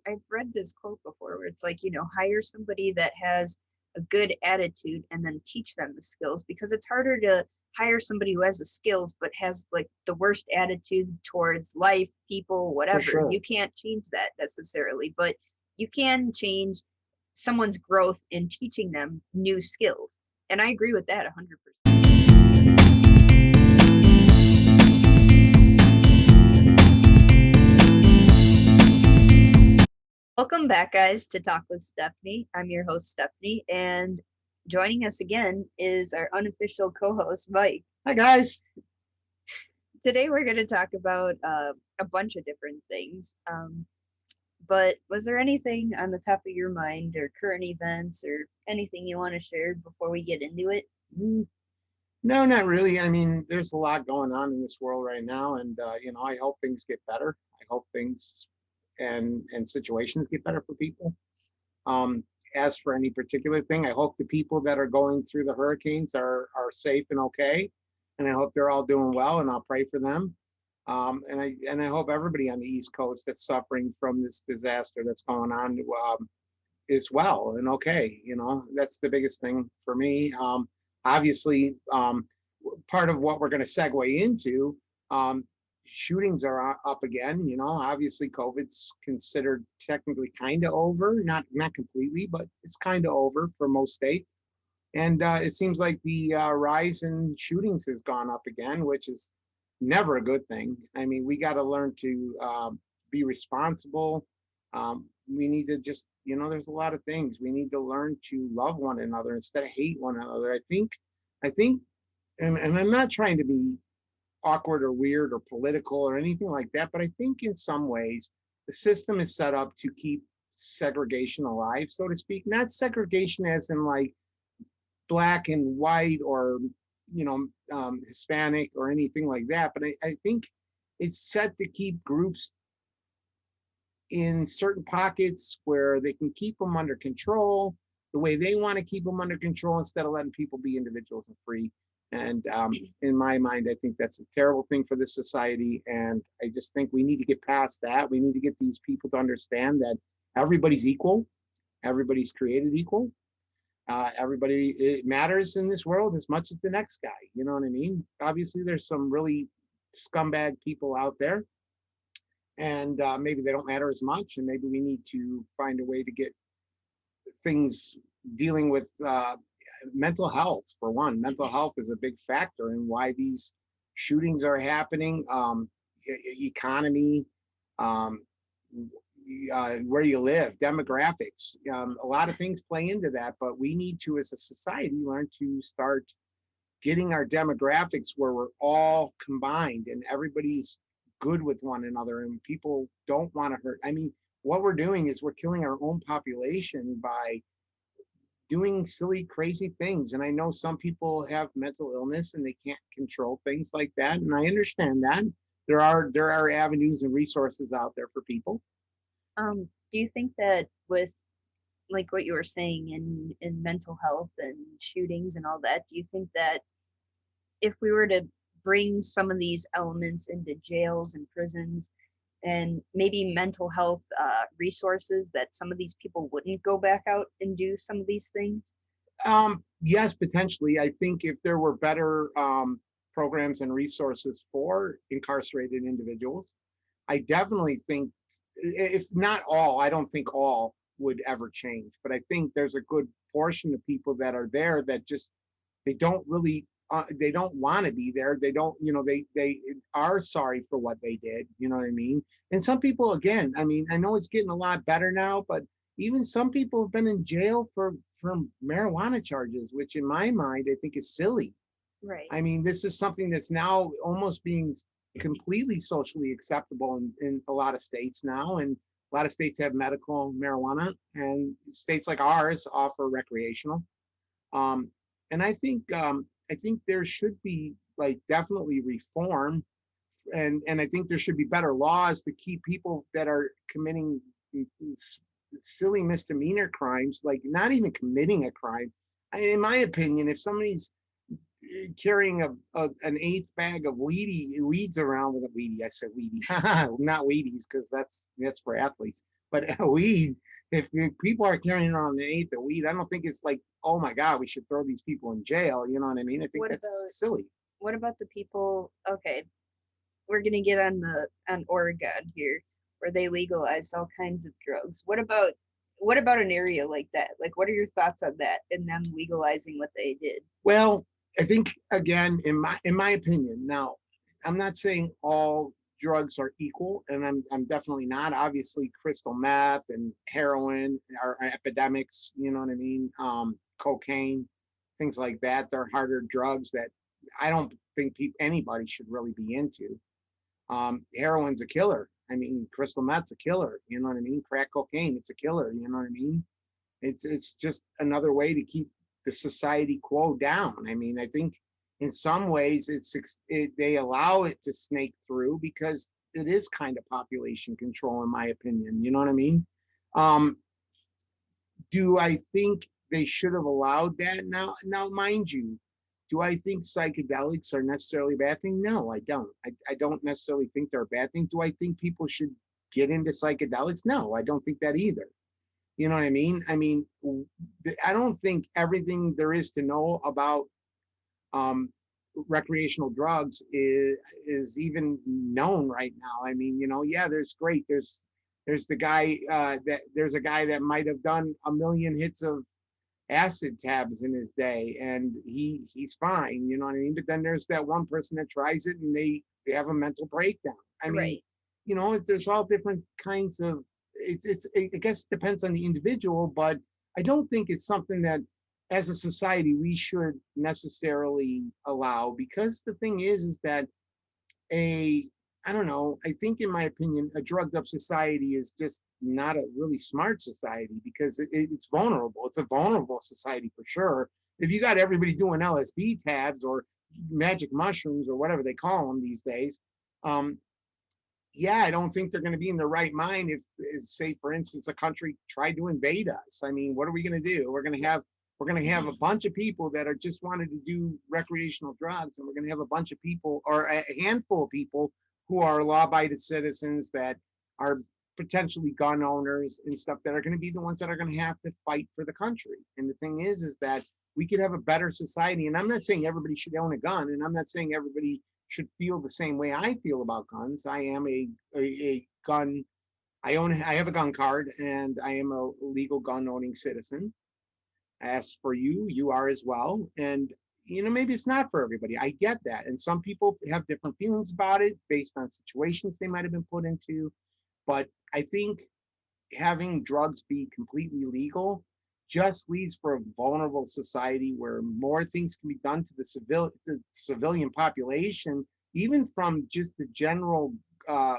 I've read this quote before where it's like, hire somebody that has a good attitude and then teach them the skills, because it's harder to hire somebody who has the skills but has like the worst attitude towards life, people, For whatever. sure. You can't change that necessarily, but you can change someone's growth in teaching them new skills. And I agree with that 100%. Welcome back, guys, to Talk with Stephanie. I'm your host, Stephanie, and joining us again is our unofficial co host, Mike. Hi guys. Today, we're going to talk about a bunch of different things. But was there anything on the top of your mind, or current events, or anything you want to share before we get into it? Mm, No, not really. I mean, there's a lot going on in this world right now, and I hope things get better. I hope things and situations get better for people. Um, as for any particular thing, I hope the people that are going through the hurricanes are safe and okay, and I hope they're all doing well, and I'll pray for them. And I hope everybody on the East Coast that's suffering from this disaster that's going on is well and okay. That's the biggest thing for me. Obviously, part of what we're going to segue into, um, shootings are up again. Obviously, COVID's considered technically kind of over, not completely, but it's kind of over for most states. And it seems like the rise in shootings has gone up again, which is never a good thing. I mean, we got to learn to be responsible. We need to just, there's a lot of things we need to learn to love one another instead of hate one another. I think, and I'm not trying to be awkward or weird or political or anything like that, but I think in some ways the system is set up to keep segregation alive, so to speak. Not segregation as in like black and white or Hispanic or anything like that. But I think it's set to keep groups in certain pockets where they can keep them under control the way they want to keep them under control instead of letting people be individuals and free. And in my mind, I think that's a terrible thing for this society. And I just think we need to get past that. We need to get these people to understand that everybody's equal, everybody's created equal, everybody it matters in this world as much as the next guy. You know what I mean? Obviously, there's some really scumbag people out there, and maybe they don't matter as much. And maybe we need to find a way to get things dealing with mental health. For one, mental health is a big factor in why these shootings are happening. Economy, um, where you live, demographics. A lot of things play into that, but we need to, as a society, learn to start getting our demographics where we're all combined and everybody's good with one another and people don't want to hurt. I mean, what we're doing is we're killing our own population by doing silly, crazy things. And I know some people have mental illness and they can't control things like that. And I understand that. There are avenues and resources out there for people. Do you think that with like what you were saying in mental health and shootings and all that, do you think that if we were to bring some of these elements into jails and prisons and maybe mental health resources, that some of these people wouldn't go back out and do some of these things? Yes, potentially. I think if there were better programs and resources for incarcerated individuals, I definitely think, if not all, I don't think all would ever change, but I think there's a good portion of people that are there that just they don't really they don't want to be there. They don't, they are sorry for what they did. You know what I mean? And some people, again, I mean, I know it's getting a lot better now, but even some people have been in jail for marijuana charges, which in my mind I think is silly. Right. I mean, this is something that's now almost being completely socially acceptable in a lot of states now. And a lot of states have medical marijuana, and states like ours offer recreational. Um, and I think there should be like definitely reform, and I think there should be better laws to keep people that are committing silly misdemeanor crimes, like not even committing a crime. In my opinion, if somebody's carrying an eighth bag of weeds around with a weedy. I said weedy, not Wheaties, because that's for athletes. But weed, if people are carrying around an eighth of weed, I don't think it's like, oh my God, we should throw these people in jail. You know what I mean? I think What that's about silly. what about the people? Okay, we're gonna get on Oregon here, where they legalized all kinds of drugs. What about an area like that? Like, what are your thoughts on that and them legalizing what they did? Well, I think again, in my opinion, now I'm not saying all drugs are equal, and I'm definitely not. Obviously, crystal meth and heroin are epidemics. You know what I mean? Cocaine, things like that. They're harder drugs that I don't think anybody should really be into. Heroin's a killer. I mean, crystal meth's a killer. You know what I mean? Crack cocaine, it's a killer. You know what I mean? It's just another way to keep the society quo down. I mean, I think in some ways they allow it to snake through because it is kind of population control, in my opinion. You know what I mean? Um, do I think they should have allowed that? Now, mind you, do I think psychedelics are necessarily a bad thing? No, I don't. I don't necessarily think they're a bad thing. Do I think people should get into psychedelics? No, I don't think that either. You know what I mean? I mean, I don't think everything there is to know about um, recreational drugs is even known right now. I mean, yeah, there's the guy there's a guy that might have done a million hits of acid tabs in his day, and he's fine. You know what I mean? But then there's that one person that tries it and they have a mental breakdown. I mean, Right. there's all different kinds of. I guess it depends on the individual, but I don't think it's something that as a society we should necessarily allow, because the thing is that a I don't know. I think, in my opinion, a drugged up society is just not a really smart society, because it's vulnerable. It's a vulnerable society for sure. If you got everybody doing LSD tabs or magic mushrooms or whatever they call them these days, um, yeah, I don't think they're going to be in their right mind if, say, for instance, a country tried to invade us. I mean, what are we going to do? We're going to have a bunch of people that are just wanted to do recreational drugs, and we're going to have a bunch of people, or a handful of people, who are law-abiding citizens that are potentially gun owners and stuff, that are going to be the ones that are going to have to fight for the country. And the thing is that we could have a better society. And I'm not saying everybody should own a gun, and I'm not saying everybody should feel the same way I feel about guns. I am a gun. I have a gun card, and I am a legal gun owning citizen. As for you, you are as well. And maybe it's not for everybody. I get that. And some people have different feelings about it based on situations they might have been put into. But I think having drugs be completely legal just leads for a vulnerable society where more things can be done to the civilian population, even from just the general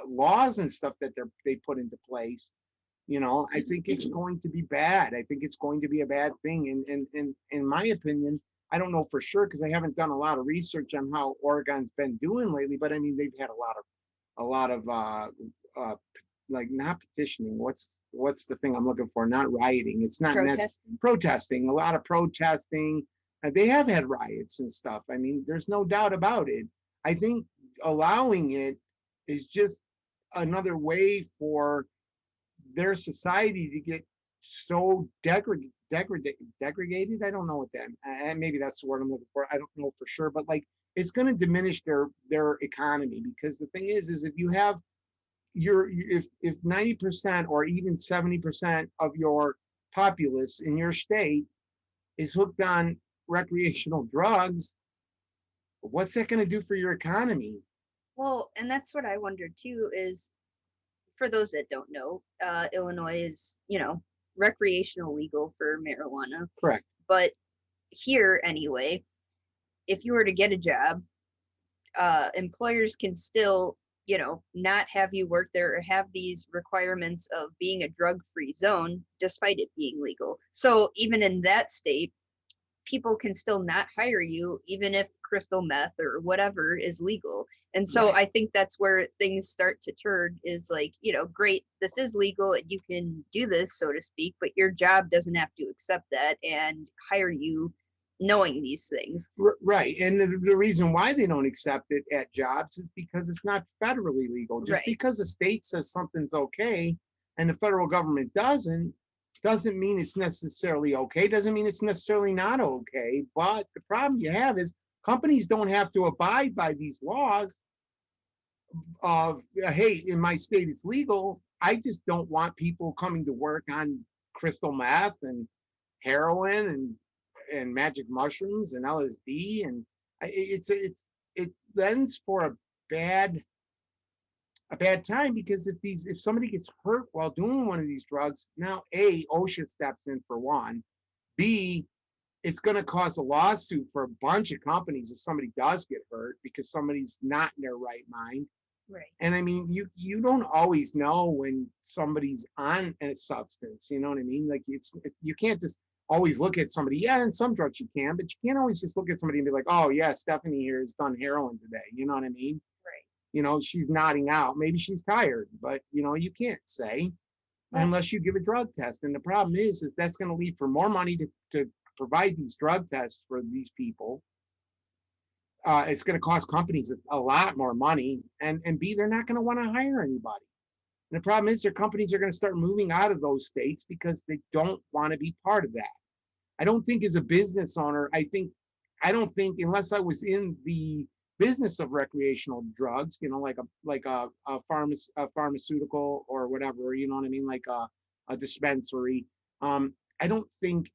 laws and stuff that they put into place. I think it's going to be bad. I think it's going to be a bad thing. And in my opinion, I don't know for sure, because I haven't done a lot of research on how Oregon's been doing lately. But I mean, they've had a lot of uh, like, not petitioning. What's the thing I'm looking for? Not rioting. It's not Protesting. protesting. A lot of protesting. They have had riots and stuff. I mean, there's no doubt about it. I think allowing it is just another way for their society to get so degraded. I don't know what that, and maybe that's the word I'm looking for. I don't know for sure, but like, it's going to diminish their economy, because the thing is if you have if 90% or even 70% of your populace in your state is hooked on recreational drugs, what's that going to do for your economy? Well, and that's what I wondered too. Is for those that don't know, Illinois is recreational legal for marijuana, Correct. but here anyway, if you were to get a job, employers can still, not have you work there or have these requirements of being a drug-free zone despite it being legal. So even in that state, people can still not hire you even if crystal meth or whatever is legal. And so Right. I think that's where things start to turn, is like, great, this is legal and you can do this, so to speak, but your job doesn't have to accept that and hire you knowing these things. Right. And the reason why they don't accept it at jobs is because it's not federally legal. Just Right. because a state says something's okay and the federal government doesn't mean it's necessarily okay, doesn't mean it's necessarily not okay. But the problem you have is companies don't have to abide by these laws of, hey, in my state it's legal. I just don't want people coming to work on crystal meth and heroin and magic mushrooms and LSD, and it lends for bad a bad time, because if somebody gets hurt while doing one of these drugs, now A, OSHA steps in for one. B, it's going to cause a lawsuit for a bunch of companies if somebody does get hurt because somebody's not in their right mind. Right. And I mean, you don't always know when somebody's on a substance. You know what I mean? Like it's you can't just always look at somebody. Yeah, and some drugs you can, but you can't always just look at somebody and be like, oh yeah, Stephanie here has done heroin today. You know what I mean? Right. She's nodding out. Maybe she's tired, but you can't say Well, unless you give a drug test. And the problem is that's going to lead for more money to provide these drug tests for these people. It's going to cost companies a lot more money, and B, they're not going to want to hire anybody. And the problem is their companies are going to start moving out of those states because they don't want to be part of that. I don't think as a business owner, I don't think unless I was in the business of recreational drugs, like a pharmaceutical or whatever, you know what I mean, like a dispensary. I don't think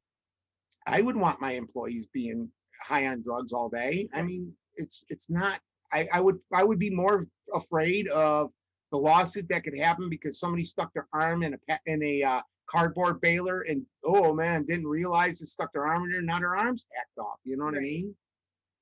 I would want my employees being high on drugs all day. I mean, it's not. I would be more afraid of the lawsuit that could happen because somebody stuck their arm in a cardboard baler and, oh man, didn't realize it, stuck their arm in there, now their arm's hacked off. You know what I right. mean?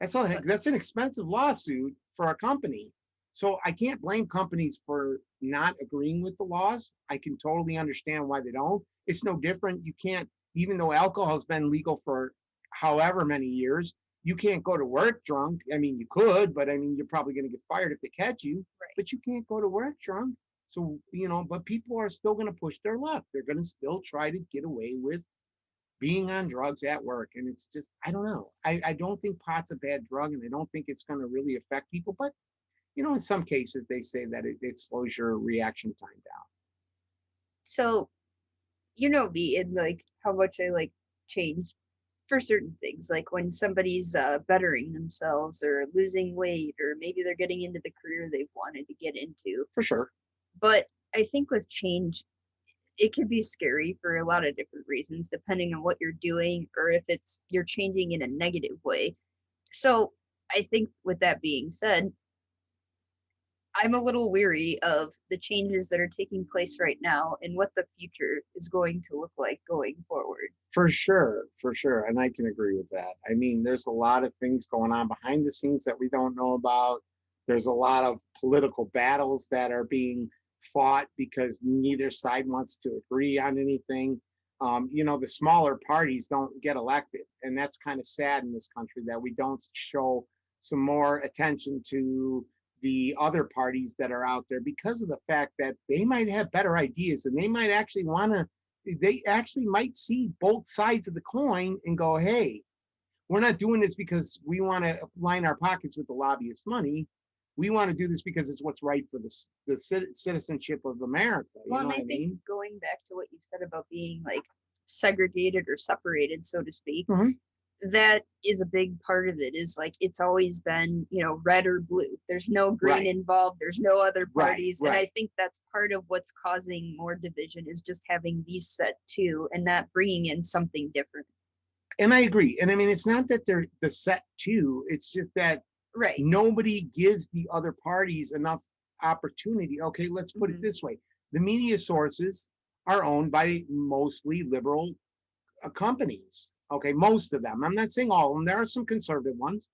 That's an expensive lawsuit for a company. So I can't blame companies for not agreeing with the laws. I can totally understand why they don't. It's no different. You can't, even though alcohol has been legal for however many years, you can't go to work drunk. I mean, you could, but I mean, you're probably going to get fired if they catch you. Right. But you can't go to work drunk. So, but people are still going to push their luck. They're going to still try to get away with being on drugs at work. And it's just, I don't know. I don't think pot's a bad drug, and I don't think it's going to really affect people. But, in some cases, they say that it slows your reaction time down. So, me and like how much I like change for certain things, like when somebody's bettering themselves or losing weight, or maybe they're getting into the career they've wanted to get into. For sure. But I think with change, it can be scary for a lot of different reasons, depending on what you're doing or if you're changing in a negative way. So I think with that being said, I'm a little weary of the changes that are taking place right now and what the future is going to look like going forward. For sure, for sure. And I can agree with that. I mean, there's a lot of things going on behind the scenes that we don't know about. There's a lot of political battles that are being fought because neither side wants to agree on anything. The smaller parties don't get elected. And that's kind of sad in this country that we don't show some more attention to the other parties that are out there, because of the fact that they might have better ideas and they actually might see both sides of the coin and go, hey, we're not doing this because we want to line our pockets with the lobbyist money. We want to do this because it's what's right for the citizenship of America. Well, and I think going back to what you said about being like segregated or separated, so to speak, that is a big part of it. Is like it's always been, red or blue. There's no green involved. There's no other parties. And I think that's part of what's causing more division, is just having these set two and not bringing in something different. And I agree. And I mean, it's not that they're the set two. It's just that nobody gives the other parties enough opportunity. Okay, let's put it this way. The media sources are owned by mostly liberal companies. Okay, most of them. I'm not saying all of them. There are some conservative ones.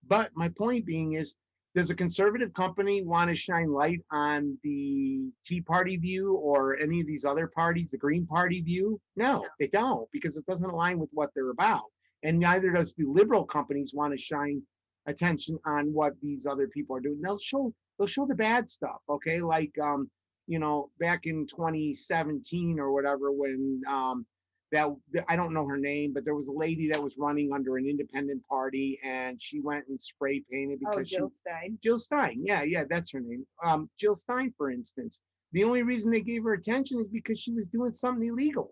But my point being is, does a conservative company want to shine light on the Tea Party view or any of these other parties, the Green Party view? No, they don't, because it doesn't align with what they're about. And neither does the liberal companies want to shine attention on what these other people are doing. They'll show the bad stuff. Okay, like back in 2017 or whatever, when that I don't know her name, but there was a lady that was running under an independent party, and she went and spray painted because Jill Stein. Jill Stein, yeah, that's her name. Jill Stein, for instance, The only reason they gave her attention is because she was doing something illegal.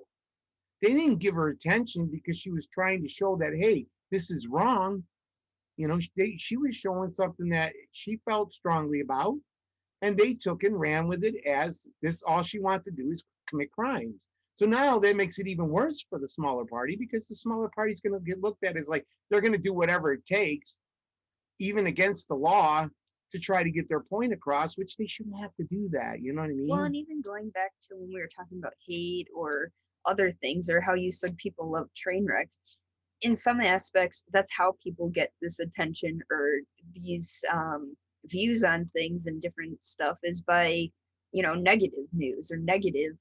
They didn't give her attention because she was trying to show that, hey, this is wrong. You know, she was showing something that she felt strongly about, and they took and ran with it as this. All she wants to do is commit crimes. So now that makes it even worse for the smaller party, because the smaller party is going to get looked at as like they're going to do whatever it takes, even against the law, to try to get their point across, which they shouldn't have to do that. You know what I Well, mean? and even going back to when we were talking about hate or other things, or how you said people love train wrecks, in some aspects, that's how people get this attention or these views on things and different stuff, is by, negative news or negative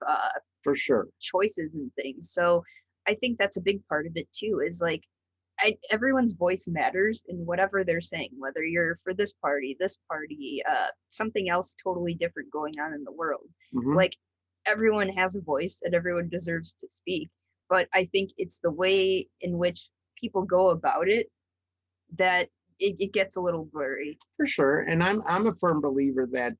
For sure. choices and things. So I think that's a big part of it too, is like, everyone's voice matters in whatever they're saying, whether you're for this party, something else totally different going on in the world. Hmm. Like, everyone has a voice and everyone deserves to speak. But I think it's the way in which people go about it that it gets a little blurry. For sure. And I'm a firm believer that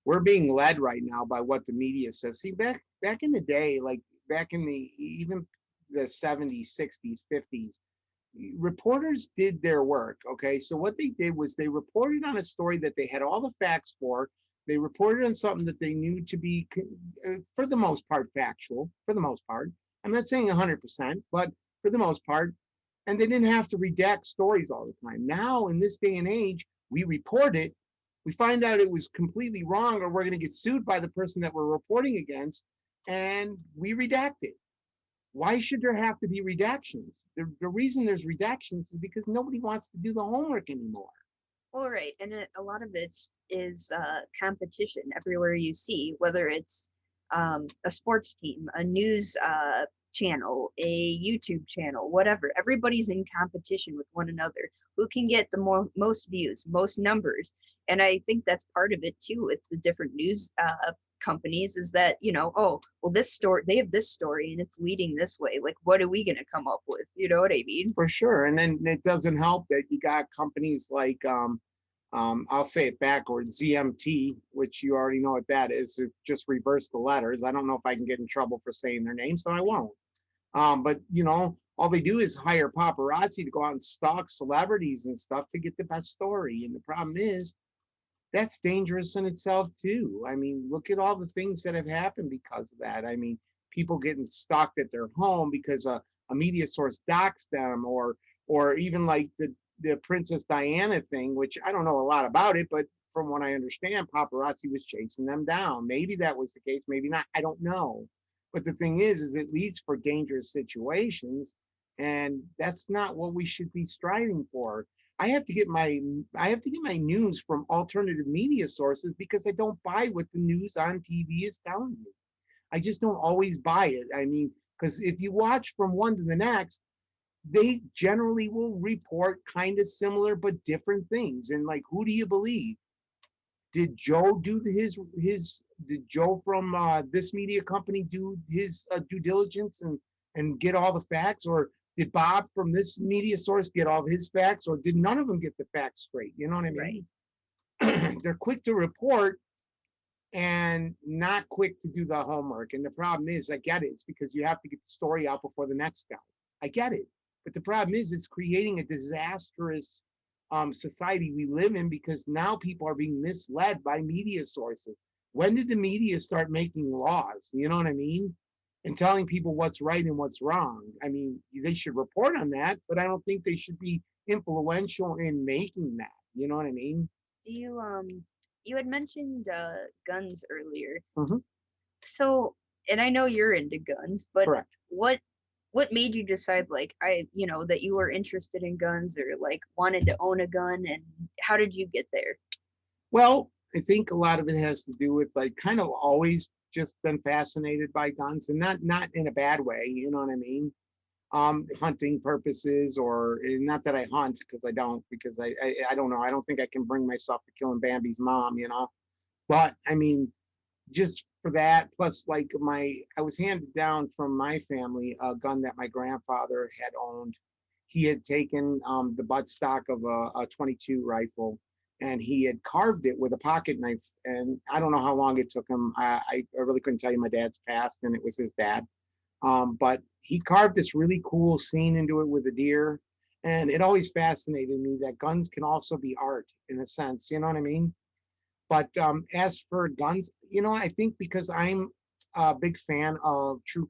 we're being led right now by what the media says. See, back in the day, like back in the even the 70s, 60s, 50s, reporters did their work. Okay. So what they did was they reported on a story that they had all the facts for. They reported on something that they knew to be, for the most part, factual, for the most part. I'm not saying 100%, but for the most part. And they didn't have to redact stories all the time. Now, in this day and age, we report it, we find out it was completely wrong, or we're going to get sued by the person that we're reporting against, and we redact it. Why should there have to be redactions? The reason there's redactions is because nobody wants to do the homework anymore. All right, and a lot of it is competition everywhere you see, whether it's a sports team, a news channel, a YouTube channel, whatever. Everybody's in competition with one another. Who can get the most views, most numbers? And I think that's part of it too with the different news companies, is that, oh, well, this story, they have this story and it's leading this way. Like, what are we going to come up with? You know what I mean? For sure. And then it doesn't help that you got companies like, I'll say it backwards, ZMT, which you already know what that is. It just reverse the letters. I don't know if I can get in trouble for saying their name, so I won't. But all they do is hire paparazzi to go out and stalk celebrities and stuff to get the best story. And the problem is that's dangerous in itself too. I mean, look at all the things that have happened because of that. I mean, people getting stalked at their home because a media source doxed them, or even like the Princess Diana thing, which I don't know a lot about it, but from what I understand, paparazzi was chasing them down. Maybe that was the case, maybe not. I don't know. But the thing is it leads for dangerous situations, and that's not what we should be striving for. I have to get my news from alternative media sources because I don't buy what the news on TV is telling me. I just don't always buy it. I mean, because if you watch from one to the next, they generally will report kind of similar but different things. And like, who do you believe? Did Joe do his? Did Joe from this media company do his due diligence and get all the facts, or did Bob from this media source get all of his facts, or did none of them get the facts straight? You know what I Right. mean? They're quick to report and not quick to do the homework. And the problem is, I get it. It's because you have to get the story out before the next guy. I get it. But the problem is, it's creating a disastrous society we live in, because now people are being misled by media sources. When did the media start making laws? You know what I mean? And telling people what's right and what's wrong. I mean, they should report on that, but I don't think they should be influential in making that. You know what I mean? Do you had mentioned guns earlier. Hmm. So, and I know you're into guns, but Correct. what made you decide, like, that you were interested in guns or like wanted to own a gun, and how did you get there? Well, I think a lot of it has to do with like kind of always just been fascinated by guns, and not in a bad way, you know what I mean? Hunting purposes, or not that I hunt, because I don't, because I don't know. I don't think I can bring myself to killing Bambi's mom. But I mean, just for that, plus like I was handed down from my family a gun that my grandfather had owned. He had taken the buttstock of a 22 rifle, and he had carved it with a pocket knife. And I don't know how long it took him. I really couldn't tell you. My dad's passed, and it was his dad. But he carved this really cool scene into it with a deer. And it always fascinated me that guns can also be art in a sense. You know what I mean? But as for guns, I think because I'm a big fan of true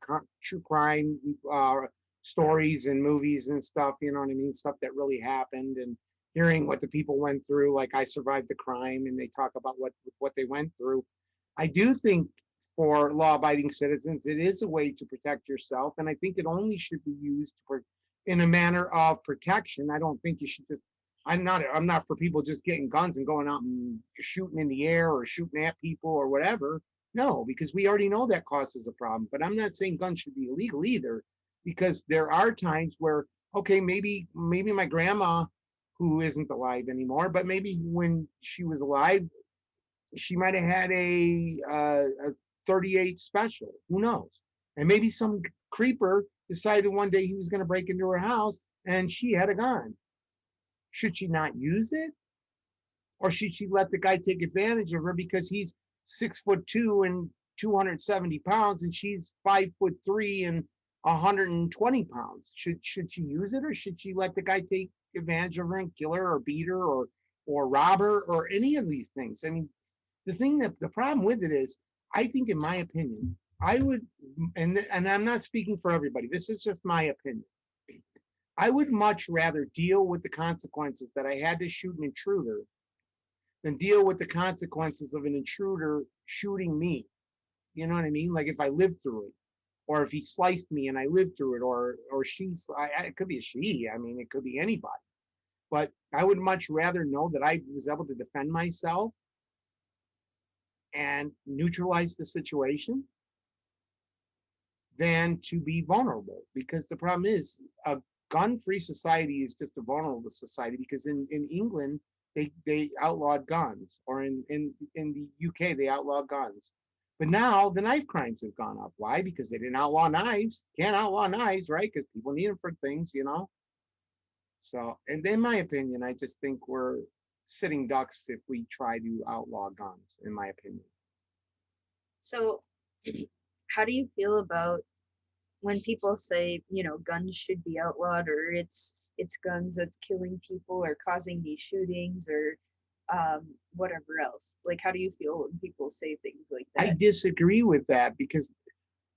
crime stories and movies and stuff. You know what I mean? Stuff that really happened, and hearing what the people went through. Like I survived the crime, and they talk about what they went through. I do think for law-abiding citizens, it is a way to protect yourself, and I think it only should be used for in a manner of protection. I don't think you should just I'm not for people just getting guns and going out and shooting in the air or shooting at people or whatever. No, because we already know that causes a problem. But I'm not saying guns should be illegal either, because there are times where, okay, maybe my grandma, who isn't alive anymore, but maybe when she was alive, she might have had a 38 special. Who knows? And maybe some creeper decided one day he was going to break into her house and she had a gun. Should she not use it? Or should she let the guy take advantage of her because he's 6'2" and 270 pounds and she's 5'3" and 120 pounds? Should she use it, or should she let the guy take advantage of her and kill her or beat her or rob her or any of these things? I mean, the problem with it is, I think, in my opinion, I would, and I'm not speaking for everybody. This is just my opinion. I would much rather deal with the consequences that I had to shoot an intruder than deal with the consequences of an intruder shooting me. You know what I mean? Like if I lived through it, or if he sliced me and I lived through it, or it could be a she. I mean, it could be anybody. But I would much rather know that I was able to defend myself and neutralize the situation than to be vulnerable. Because the problem is, a gun-free society is just a vulnerable society, because in England, they outlawed guns, or in the UK, they outlawed guns. But now the knife crimes have gone up. Why? Because they didn't outlaw knives. Can't outlaw knives, right? Because people need them for things. So, and in my opinion, I just think we're sitting ducks if we try to outlaw guns, in my opinion. So, how do you feel about when people say, guns should be outlawed, or it's guns that's killing people or causing these shootings, or whatever else? Like, how do you feel when people say things like I that? disagree with that, because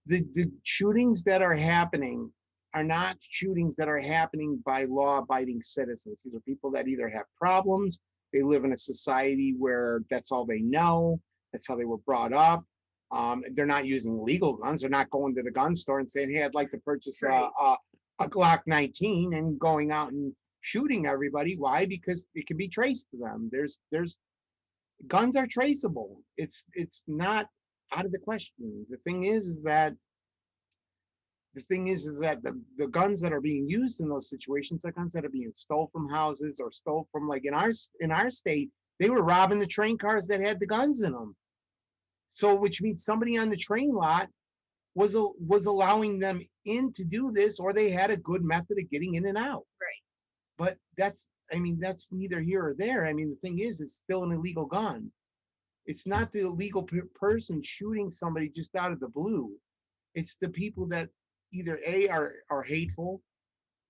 the shootings that are happening are not shootings that are happening by law-abiding citizens. These are people that either have problems, they live in a society where that's all they know, that's how they were brought up. They're not using legal guns. They're not going to the gun store and saying, "Hey, I'd like to purchase Right. a Glock 19" and going out and shooting everybody. Why? Because it can be traced to them. There's guns are traceable. It's not out of the question. The thing is that the guns that are being used in those situations are guns that are being stole from houses, or stole from, like in our state, they were robbing the train cars that had the guns in them. So, which means somebody on the train lot was allowing them in to do this, or they had a good method of getting in and out. Right. But that's neither here or there. I mean, the thing is, it's still an illegal gun. It's not the illegal person shooting somebody just out of the blue. It's the people that either are hateful,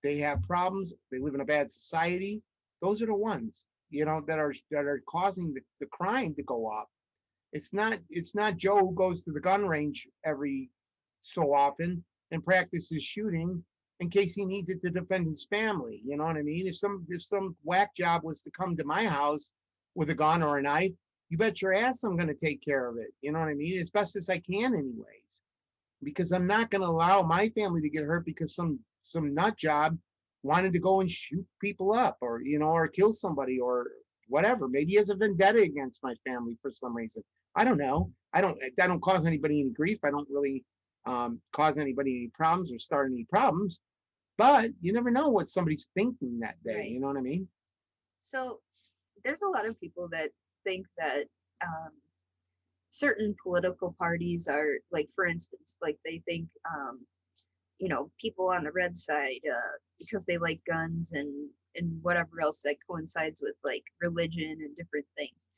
they have problems, they live in a bad society. Those are the ones, that are causing the crime to go up. It's not Joe who goes to the gun range every so often and practices shooting in case he needs it to defend his family. You know what I mean? If some whack job was to come to my house with a gun or a knife, you bet your ass I'm going to take care of it. You know what I mean? As best as I can, anyways, because I'm not going to allow my family to get hurt because some nut job wanted to go and shoot people up, or kill somebody, or whatever. Maybe he has a vendetta against my family for some reason. I don't know. I don't cause anybody any grief. I don't really cause anybody any problems or start any problems. But you never know what somebody's thinking that day. Right. You know what I mean? So, there's a lot of people that think that um, certain political parties are, like, for instance, like they think people on the red side because they like guns and whatever else that coincides with like religion and different things.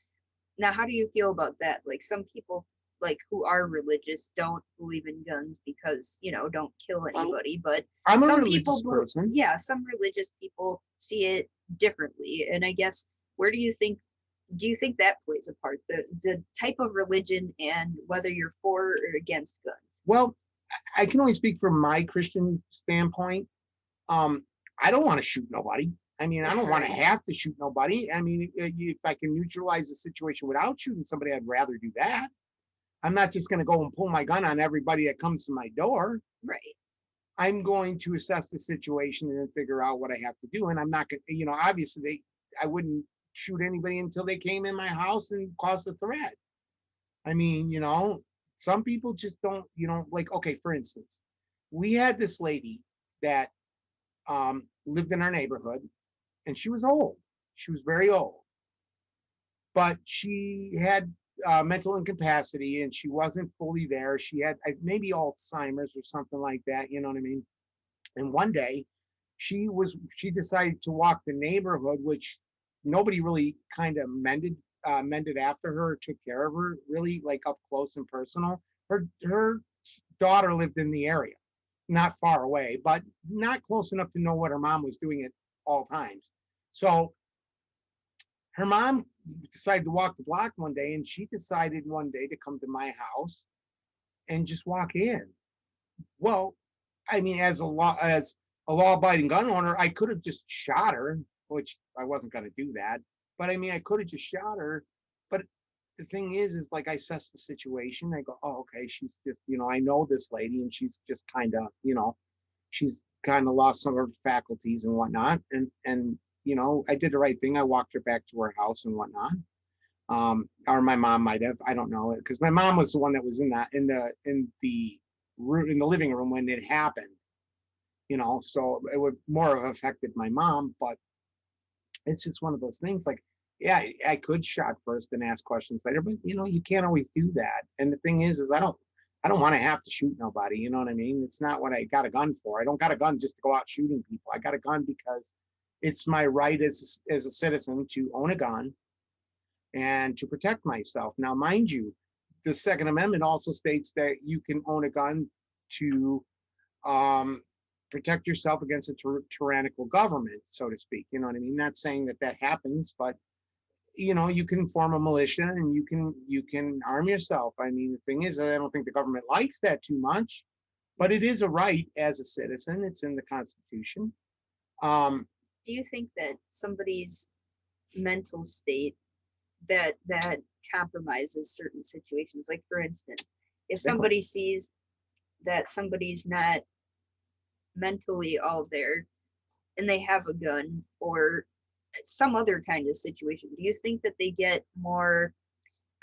Now, how do you feel about that? Like some people like who are religious don't believe in guns because, don't kill Well, anybody, but I'm a some religious people person. yeah, some religious people see it differently. And I guess where do you think that plays a part? The type of religion and whether you're for or against guns. Well, I can only speak from my Christian standpoint. Um, I don't want to shoot nobody. I mean, I don't want to Right. have to shoot nobody. I mean, if I can neutralize the situation without shooting somebody, I'd rather do that. I'm not just going to go and pull my gun on everybody that comes to my door. Right. I'm going to assess the situation and then figure out what I have to do. And I'm not going to, obviously I wouldn't shoot anybody until they came in my house and caused a threat. I mean, some people just don't, like, okay, for instance, we had this lady that lived in our neighborhood and she was old. She was very old, but she had mental incapacity and she wasn't fully there. She had maybe Alzheimer's or something like that. You know what I mean? And one day she decided to walk the neighborhood, which nobody really kind of mended after her, took care of her really like up close and personal. Her daughter lived in the area, not far away, but not close enough to know what her mom was doing at all times. So her mom decided to walk the block one day, and she decided one day to come to my house and just walk in. Well, I mean, as a law-abiding gun owner, I could have just shot her, which I wasn't going to do that. But I mean, I could have just shot her. But the thing is like I assess the situation. I go, oh, okay, she's just, I know this lady, and she's just kind of, she's kind of lost some of her faculties and whatnot. And I did the right thing. I walked her back to her house and whatnot. Or my mom might have. I don't know, because my mom was the one that was in the room in the living room when it happened. So it would more have affected my mom, but it's just one of those things. Like, yeah, I could shot first and ask questions later, but you can't always do that. And the thing is I don't want to have to shoot nobody. You know what I mean? It's not what I got a gun for. I don't got a gun just to go out shooting people. I got a gun because it's my right as a citizen to own a gun and to protect myself. Now, mind you, the Second Amendment also states that you can own a gun to um, protect yourself against a tyrannical government, so to speak. You know what I mean? Not saying that happens, but you can form a militia and you can arm yourself. I mean, the thing is, I don't think the government likes that too much, but it is a right as a citizen. It's in the Constitution. Um, Do you think that somebody's mental state that compromises certain situations? Like for instance, if Definitely. somebody sees that somebody's not mentally all there and they have a gun or some other kind of situation, do you think that they get more,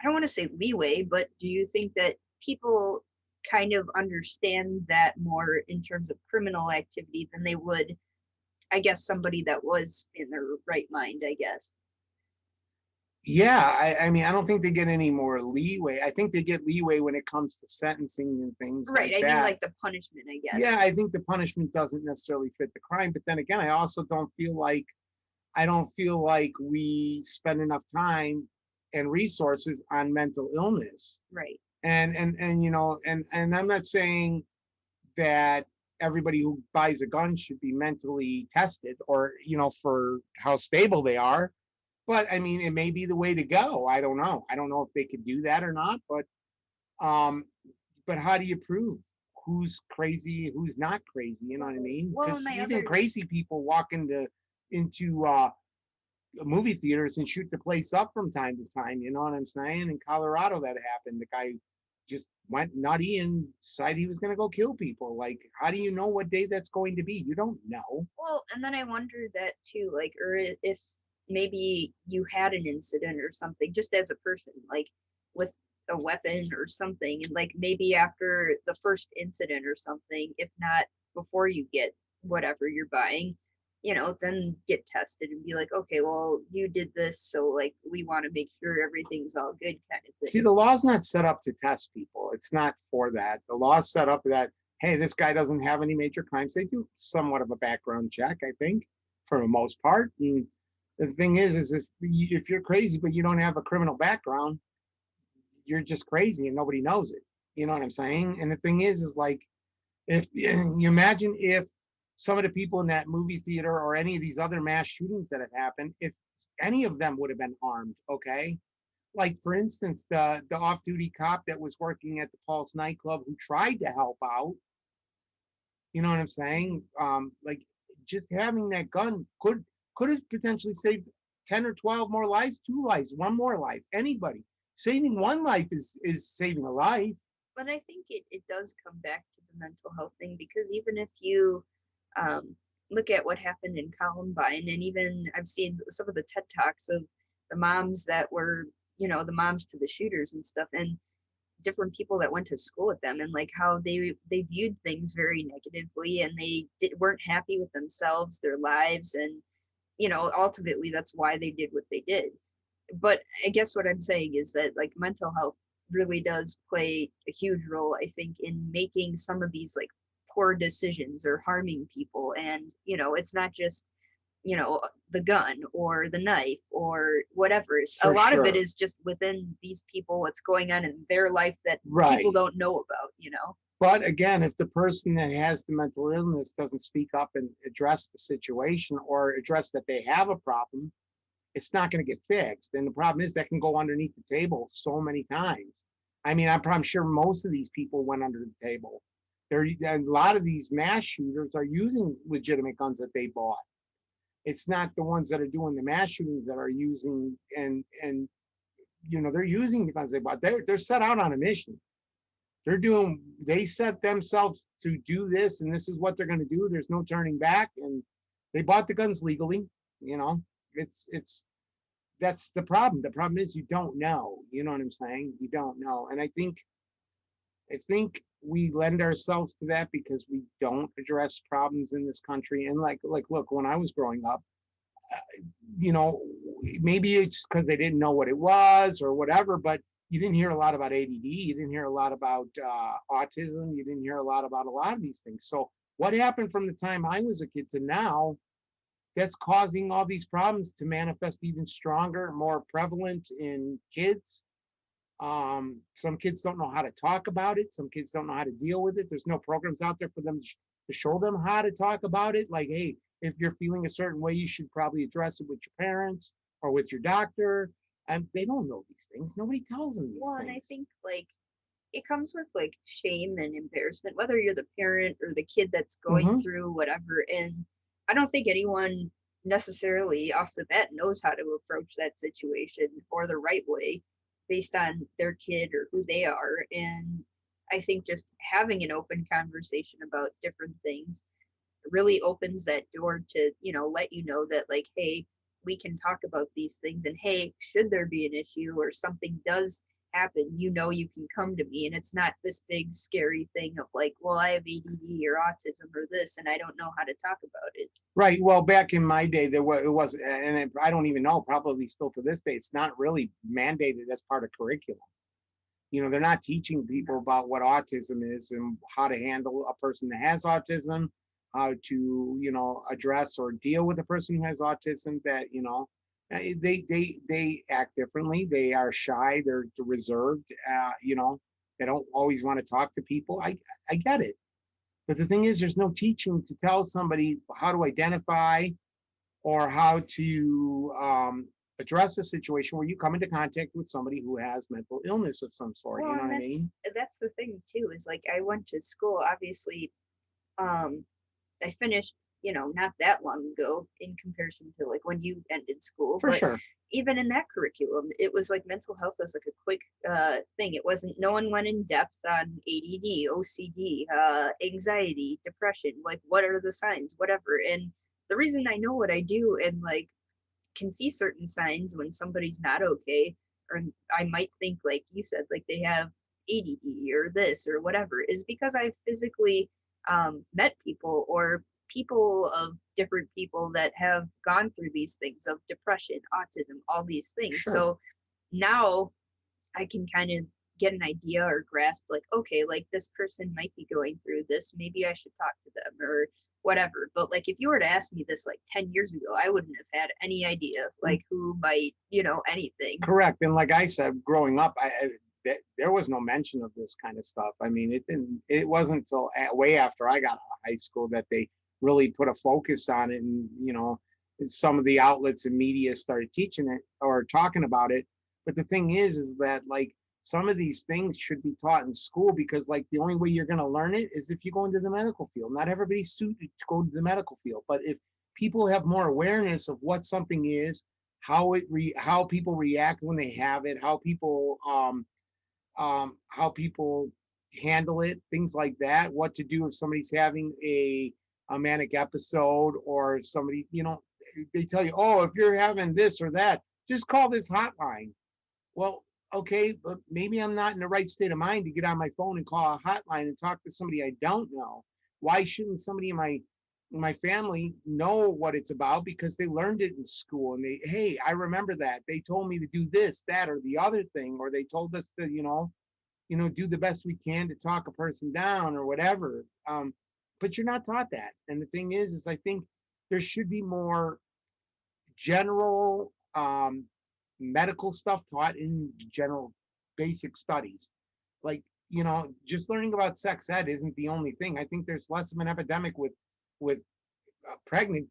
I don't want to say leeway, but do you think that people kind of understand that more in terms of criminal activity than they would, I guess, somebody that was in their right mind, I guess? Yeah, I mean, I don't think they get any more leeway. I think they get leeway when it comes to sentencing and things Right. like I mean, that. like the punishment, I Yeah, guess. I think the punishment doesn't necessarily fit the crime. But then again, I don't feel like we spend enough time and resources on mental illness. Right. And I'm not saying that everybody who buys a gun should be mentally tested or for how stable they are. But I mean, it may be the way to go. I don't know if they could do that or not. Um but how do you prove who's crazy, who's not crazy? You know what I mean? Well, Because my even other crazy people walk into movie theaters and shoot the place up from time to time. You know what I'm saying? In Colorado, that happened. The guy just went nutty and decided he was going to go kill people. Like, how do you know what day that's going to be? You don't know. Well, and then I wonder that too, like, or if maybe you had an incident or something, just as a person, like with a weapon or something, and like maybe after the first incident or something, if not before you get whatever you're buying, then get tested and be like, okay, well, you did this, so like we want to make sure everything's all good, kind of See, thing. the law's not set up to test people. It's not for that. The law's set up that, hey, this guy doesn't have any major crimes. They do somewhat of a background check, I think, for the most part. And the thing is if you're crazy but you don't have a criminal background, you're just crazy and nobody knows it. You know what I'm saying? And the thing is like, if you imagine if some of the people in that movie theater or any of these other mass shootings that have happened, if any of them would have been armed, okay? Like for instance, the off-duty cop that was working at the Pulse nightclub who tried to help out, you know what I'm saying? Like just having that gun could have potentially saved 10 or 12 more lives, 2 lives, one more life. Anybody. Saving one life is saving a life. But I think it does come back to the mental health thing, because even if you um, look at what happened in Columbine, and even I've seen some of the TED Talks of the moms that were, the moms to the shooters and stuff, and different people that went to school with them, and like how they viewed things very negatively, and weren't happy with themselves, their lives, and ultimately that's why they did what they did. But I guess what I'm saying is that like mental health really does play a huge role, I think, in making some of these like poor decisions or harming people. And it's not just you know the gun or the knife or whatever. A For lot of it sure. is just within these people, what's going on in their life that people Right. don't know about. But again, if the person that has the mental illness doesn't speak up and address the situation or address that they have a problem, it's not going to get fixed. And the problem is that can go underneath the table so many times. I mean, I'm sure most of these people went under the table. A lot of these mass shooters are using legitimate guns that they bought. It's not the ones that are doing the mass shootings that are using and they're using the guns they bought. They're set out on a mission. They set themselves to do this, and this is what they're going to do. There's no turning back, and they bought the guns legally. You know, it's that's the problem. The problem is you don't know. You know what I'm saying? You don't know. And I think we lend ourselves to that because we don't address problems in this country. And like look, when I was growing up, you know, maybe it's because they didn't know what it was or whatever, but you didn't hear a lot about ADD. You didn't hear a lot about autism. You didn't hear a lot about a lot of these things. So what happened from the time I was a kid to now that's causing all these problems to manifest even stronger, more prevalent in kids? Some kids don't know how to talk about it. Some kids don't know how to deal with it. There's no programs out there for them to show them how to talk about it. Like, hey, if you're feeling a certain way, you should probably address it with your parents or with your doctor. And they don't know these things. Nobody tells them these Well, and I things. think like it comes with like shame and embarrassment, whether you're the parent or the kid that's going Mm-hmm. through whatever. And I don't think anyone necessarily off the bat knows how to approach that situation or the right way based on their kid or who they are. And I think just having an open conversation about different things really opens that door to let you know that like, hey, we can talk about these things, and hey, should there be an issue or something does happen, you can come to me, and it's not this big scary thing of like, well, I have ADD or autism or this and I don't know how to talk about it. Right. Well, back in my day, it was, and I don't even know, probably still to this day, it's not really mandated as part of curriculum. They're not teaching people No. about what autism is and how to handle a person that has autism, how to, address or deal with a person who has autism that, they act differently. They are shy. They're reserved. They don't always want to talk to people. I get it. But the thing is, there's no teaching to tell somebody how to identify or how to address a situation where you come into contact with somebody who has mental illness of some sort. Well, You know and what I that's mean? that's the thing too, is like I went to school, obviously. um I finished, not that long ago in comparison to like when you ended school, For but sure. even in that curriculum, it was like mental health was like a quick thing. It wasn't, no one went in depth on ADD, OCD, anxiety, depression, like what are the signs, whatever. And the reason I know what I do and like can see certain signs when somebody's not okay, or I might think, like you said, like they have ADD or this or whatever, is because I physically met people or people of different people that have gone through these things of depression, autism, all these things. Sure. So now I can kind of get an idea or grasp, like, okay, like this person might be going through this, maybe I should talk to them or whatever. But like if you were to ask me this like 10 years ago, I wouldn't have had any idea like who might, anything. Correct. And like I said, growing up, there was no mention of this kind of stuff. I mean, it wasn't until way after I got out of high school that they really put a focus on it. And, some of the outlets and media started teaching it or talking about it. But the thing is that like some of these things should be taught in school, because like the only way you're going to learn it is if you go into the medical field. Not everybody's suited to go to the medical field, but if people have more awareness of what something is, how people react when they have it, how people handle it, things like that, what to do if somebody's having a manic episode, or somebody, they tell you, oh, if you're having this or that, just call this hotline. Well, okay, but maybe I'm not in the right state of mind to get on my phone and call a hotline and talk to somebody I don't know. Why shouldn't somebody in my family know what it's about, because they learned it in school, and hey, I remember that they told me to do this, that, or the other thing, or they told us to, do the best we can to talk a person down or whatever. But you're not taught that. And the thing is I think there should be more general medical stuff taught in general basic studies. Like, just learning about sex ed isn't the only thing. I think there's less of an epidemic with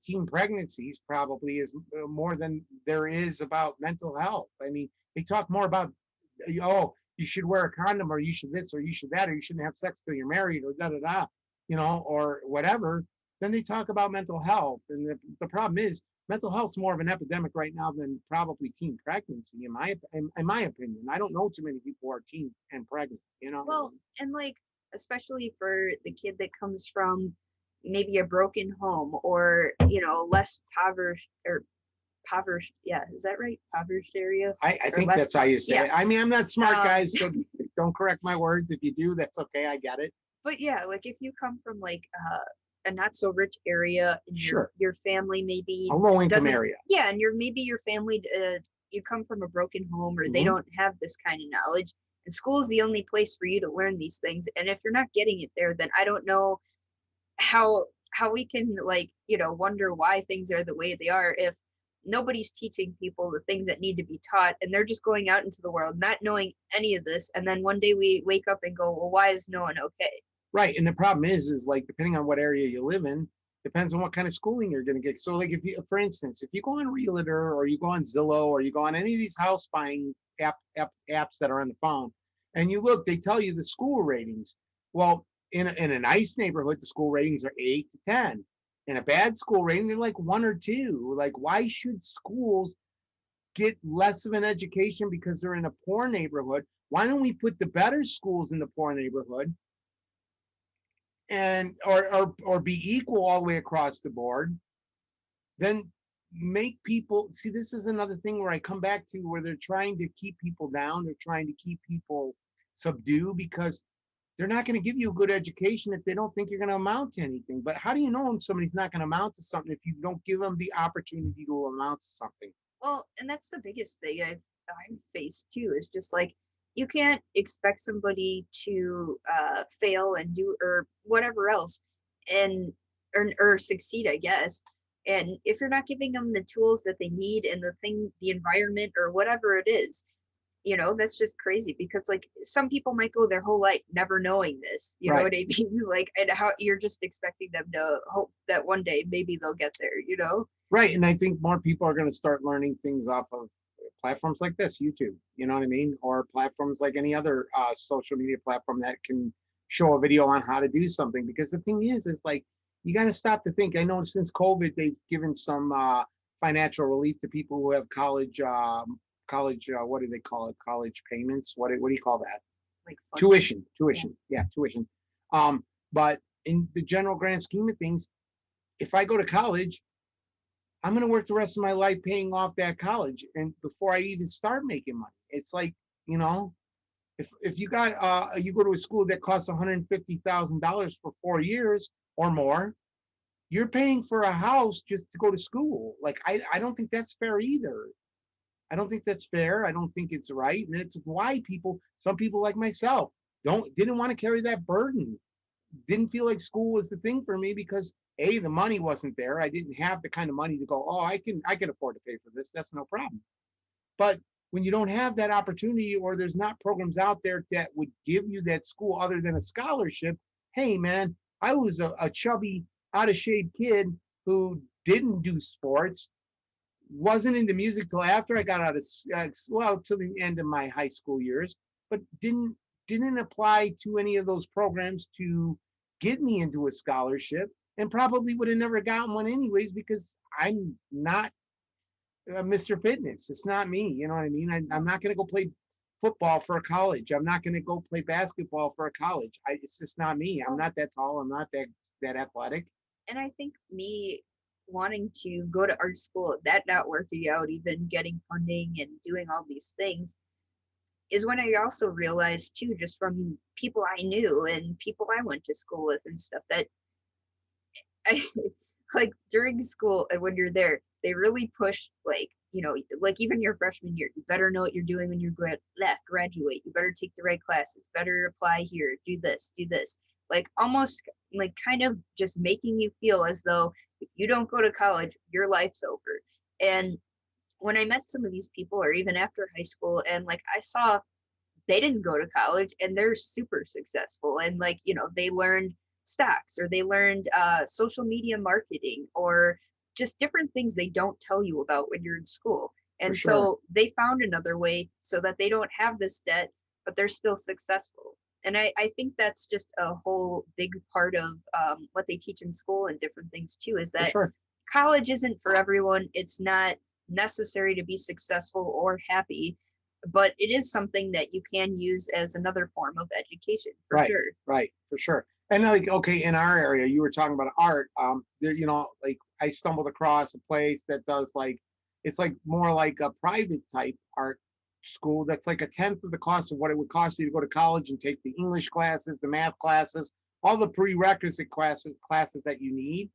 teen pregnancies probably is more than there is about mental health. I mean, they talk more about, oh, you should wear a condom, or you should this, or you should that, or you shouldn't have sex till you're married, or da da da, or whatever. Then they talk about mental health, and the problem is mental health is more of an epidemic right now than probably teen pregnancy, in my opinion. I don't know too many people who are teen and pregnant. Well, and like especially for the kid that comes from maybe a broken home, or less impoverished, or impoverished, yeah, is that right, impoverished area, I or think less, that's how you say yeah. it. I mean, I'm not smart, guys, so don't correct my words. If you do, that's okay. I get it. But yeah, like if you come from like a not so rich area, and Sure. your family maybe A low income doesn't, area. yeah, and your family, you come from a broken home, or they don't have this kind of knowledge, and school is the only place for you to learn these things. And if you're not getting it there, then I don't know how we can, like, wonder why things are the way they are if nobody's teaching people the things that need to be taught, and they're just going out into the world not knowing any of this, and then one day we wake up and go, well, why is no one okay? Right. And the problem is like, depending on what area you live in, depends on what kind of schooling you're going to get. So like, if you, for instance, if you go on Realtor, or you go on Zillow, or you go on any of these house buying apps that are on the phone, and you look, they tell you the school ratings. Well, in a nice neighborhood, the school ratings are 8 to 10. In a bad school rating, they're like 1 or 2. Like, why should schools get less of an education because they're in a poor neighborhood? Why don't we put the better schools in the poor neighborhood, and or be equal all the way across the board? Then make people see. This is another thing where I come back to, where they're trying to keep people down, they're trying to keep people subdued, because they're not going to give you a good education if they don't think you're going to amount to anything. But how do you know when somebody's not going to amount to something if you don't give them the opportunity to amount to something? Well, and that's the biggest thing I've faced too, is just like, you can't expect somebody to fail and do or whatever else, and or succeed, I guess. And if you're not giving them the tools that they need, and the environment, or whatever it is, that's just crazy, because like some people might go their whole life never knowing this, Right. what I mean? Like, and how you're just expecting them to hope that one day maybe they'll get there. Right. And I think more people are going to start learning things off of platforms like this, YouTube, you know what I mean? Or platforms like any other social media platform that can show a video on how to do something. Because the thing is like, you got to stop to think. I know since COVID, they've given some financial relief to people who have college, what do they call it? College payments. What do you call that? Like tuition. Yeah, tuition. But in the general grand scheme of things, if I go to college, I'm going to work the rest of my life paying off that college, and before I even start making money. It's like, if you got you go to a school that costs $150,000 for 4 years or more, you're paying for a house just to go to school. Like, I don't think that's fair either. I don't think that's fair. I don't think it's right. And it's why some people like myself, didn't want to carry that burden. Didn't feel like school was the thing for me because the money wasn't there. I didn't have the kind of money to go, oh, I can afford to pay for this. That's no problem. But when you don't have that opportunity, or there's not programs out there that would give you that school other than a scholarship, hey man, I was a chubby, out of shape kid who didn't do sports, wasn't into music till after I got out of well, till the end of my high school years, but didn't apply to any of those programs to get me into a scholarship, and probably would have never gotten one anyways because I'm not Mr. Fitness. It's not me. You know what I mean? I'm not going to go play football for a college. I'm not going to go play basketball for a college. It's just not me. I'm not that tall. I'm not that athletic. And I think me wanting to go to art school, that not working out, even getting funding and doing all these things, is when I also realized too, just from people I knew and people I went to school with and stuff, that I like during school and when you're there, they really push like, like even your freshman year, you better know what you're doing when you graduate. You better take the right classes, better apply here, do this, do this. Like almost like kind of just making you feel as though if you don't go to college, your life's over. And when I met some of these people, or even after high school, and like I saw they didn't go to college and they're super successful, and like they learned stocks, or they learned social media marketing, or just different things they don't tell you about when you're in school. For And sure. so they found another way so that they don't have this debt, but they're still successful. And I think that's just a whole big part of what they teach in school and different things too, is For that sure. college isn't for everyone. It's not necessary to be successful or happy, but it is something that you can use as another form of education for Right. sure. Right. For sure. And like, okay, in our area, you were talking about art. There, like I stumbled across a place that does like, it's like more like a private type art school that's like a tenth of the cost of what it would cost you to go to college and take the English classes, the math classes, all the prerequisite classes that you need.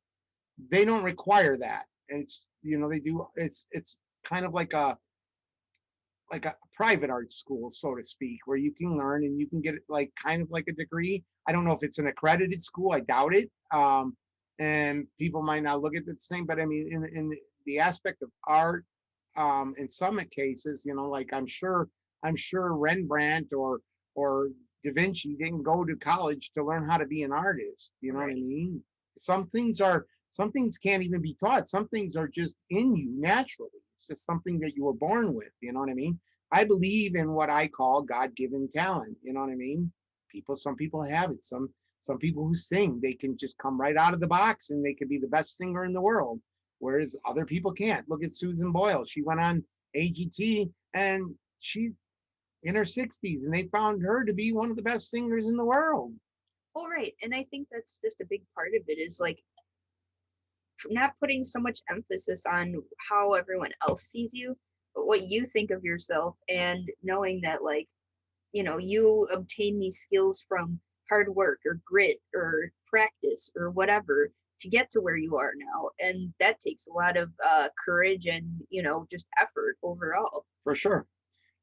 They don't require that. And they do, it's kind of like a private art school, so to speak, where you can learn and you can get like kind of like a degree. I don't know if it's an accredited school. I doubt it. And people might not look at it the same, but I mean, in the aspect of art, in some cases, like I'm sure Rembrandt or Da Vinci didn't go to college to learn how to be an artist. You know what I Right. mean? Some things can't even be taught. Some things are just in you naturally. It's just something that you were born with. You know what I mean? I believe in what I call God-given talent. You know what I mean? Some people have it. Some people who sing, they can just come right out of the box and they could be the best singer in the world, whereas other people can't. Look at Susan Boyle. She went on AGT and she's in her 60s, and they found her to be one of the best singers in the world. Well, right. And I think that's just a big part of it, is like not putting so much emphasis on how everyone else sees you, but what you think of yourself, and knowing that like, you obtain these skills from hard work or grit or practice or whatever to get to where you are now. And that takes a lot of courage and, just effort overall. For sure.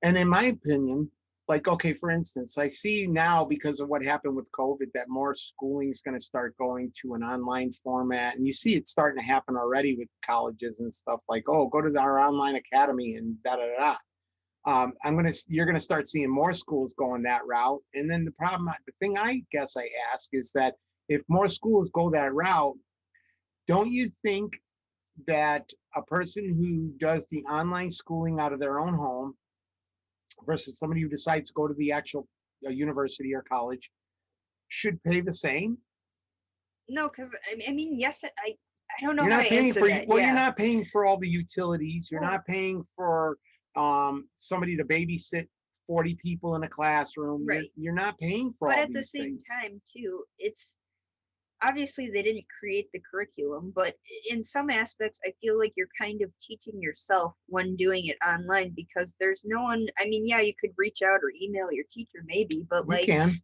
And in my opinion, like, okay, for instance, I see now because of what happened with COVID that more schooling is going to start going to an online format. And you see it starting to happen already with colleges and stuff like, oh, go to our online academy and da da da. You're gonna start seeing more schools going that route. And then the thing I guess I ask is that if more schools go that route, don't you think that a person who does the online schooling out of their own home versus somebody who decides to go to the actual university or college should pay the same? No, because I mean, yes, I don't know You're how to not paying answer for that. well, you're Yeah. not paying for all the utilities. You're Well, not paying for somebody to babysit 40 people in a classroom. You're right. you're not paying for But all at the these same things. time, too, it's obviously they didn't create the curriculum, but in some aspects I feel like you're kind of teaching yourself when doing it online, because there's no one. I mean, yeah, you could reach out or email your teacher maybe, but You like, can.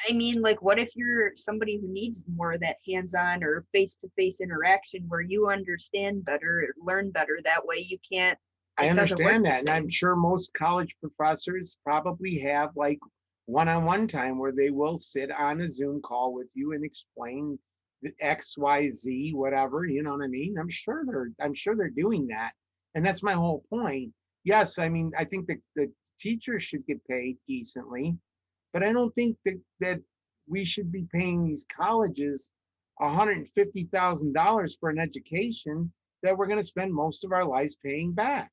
I mean, like, what if you're somebody who needs more of that hands-on or face-to-face interaction where you understand better or learn better that way? You can't I it doesn't work understand the that. And I'm same. sure most college professors probably have like one-on-one time where they will sit on a Zoom call with you and explain the X, Y, Z, whatever, you know what I mean? I'm sure they're doing that. And that's my whole point. Yes, I mean, I think that the teachers should get paid decently, but I don't think that we should be paying these colleges $150,000 for an education that we're going to spend most of our lives paying back.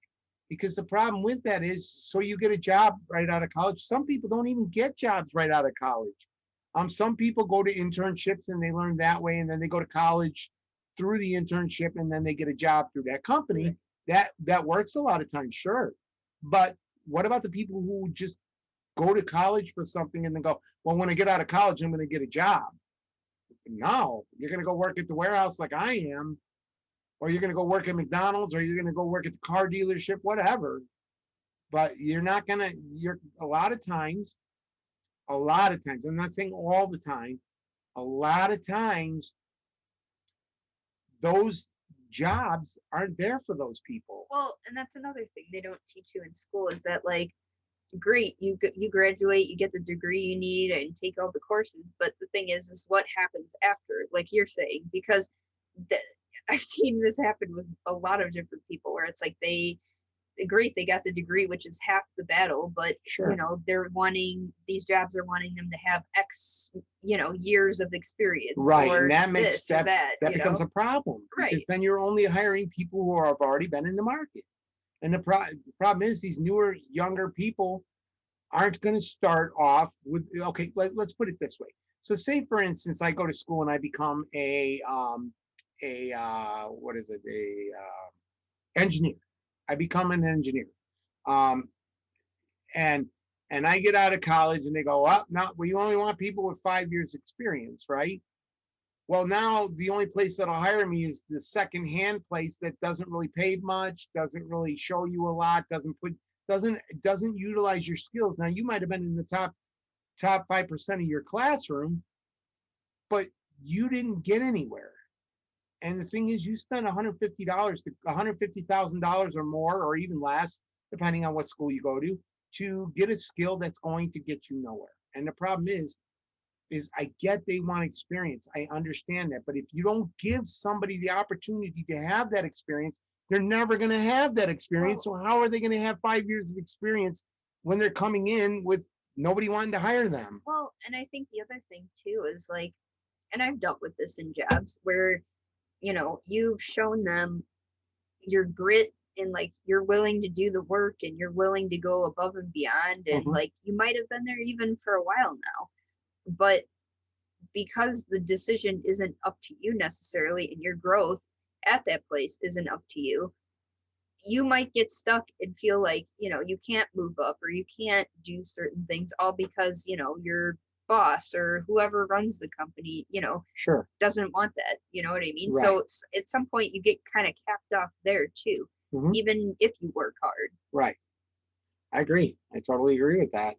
Because the problem with that is, so you get a job right out of college. Some people don't even get jobs right out of college. Some people go to internships and they learn that way, and then they go to college through the internship, and then they get a job through that company. That works a lot of times, sure. But what about the people who just go to college for something and then go, well, when I get out of college, I'm going to get a job? No, you're going to go work at the warehouse like I am, or you're going to go work at McDonald's, or you're going to go work at the car dealership, whatever. But you're not going to, you're a lot of times, I'm not saying all the time, a lot of times, those jobs aren't there for those people. Well, and that's another thing they don't teach you in school is that, like, great, you graduate, you get the degree you need and take all the courses, but the thing is what happens after, like you're saying, because the, I've seen this happen with a lot of different people where it's like great, they got the degree, which is half the battle, but Sure. they're wanting, these jobs are wanting them to have X, years of experience, Right. And or that makes this or that, that becomes a problem, because right. then you're only hiring people who have already been in the market. And the problem is, these newer, younger people aren't going to start off with, okay, let's put it this way. So say, for instance, I go to school and I become what is it, engineer. I become an engineer. Um, and I get out of college and they go, up, no, well, you only want people with 5 years experience, right? Well, now the only place that'll hire me is the secondhand place that doesn't really pay much, doesn't really show you a lot, doesn't utilize your skills. Now, you might have been in the top 5% of your classroom, but you didn't get anywhere. And the thing is, you spend $150 to $150,000 or more, or even less, depending on what school you go to get a skill that's going to get you nowhere. And the problem is I get they want experience. I understand that. But if you don't give somebody the opportunity to have that experience, they're never going to have that experience. So how are they going to have 5 years of experience when they're coming in with nobody wanting to hire them? Well, and I think the other thing too is, like, and I've dealt with this in jobs where, you've shown them your grit, and, like, you're willing to do the work and you're willing to go above and beyond, and, Mhm. like, you might have been there even for a while now, but because the decision isn't up to you necessarily, and your growth at that place isn't up to you, you might get stuck and feel like, you can't move up or you can't do certain things, all because, your boss or whoever runs the company, Sure. doesn't want that. You know what I mean? Right. So at some point you get kind of capped off there too, Mhm. even if you work hard. Right. I agree. I totally agree with that.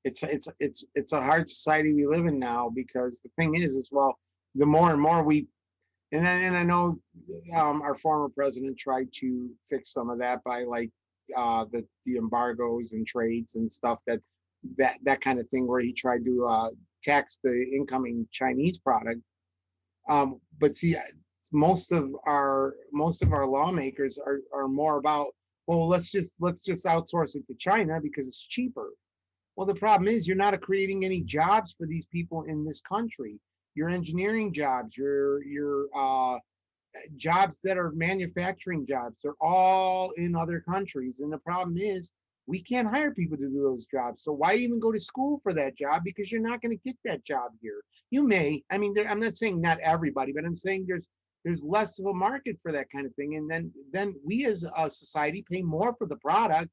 It's a hard society we live in now, because the thing is well, the more and more we, and I know, our former president tried to fix some of that by, like, the embargoes and trades and stuff, that kind of thing, where he tried to tax the incoming Chinese product. But see, most of our lawmakers are more about, well, let's just outsource it to China because it's cheaper. Well, the problem is, you're not creating any jobs for these people in this country. Your engineering jobs, your jobs that are manufacturing jobs, they're all in other countries. And the problem is, we can't hire people to do those jobs. So why even go to school for that job? Because you're not going to get that job here. You may, I mean, I'm not saying not everybody, but I'm saying there's less of a market for that kind of thing. And then we as a society pay more for the product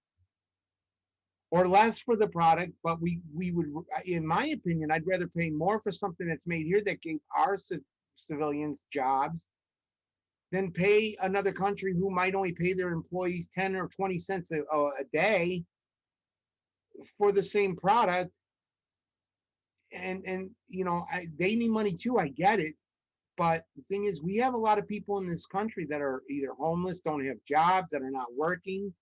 or less for the product, but we would, in my opinion, I'd rather pay more for something that's made here that gave our civilians jobs than pay another country who might only pay their employees 10 or 20 cents a day for the same product. And they need money too. I get it. But the thing is, we have a lot of people in this country that are either homeless, don't have jobs, that are not working.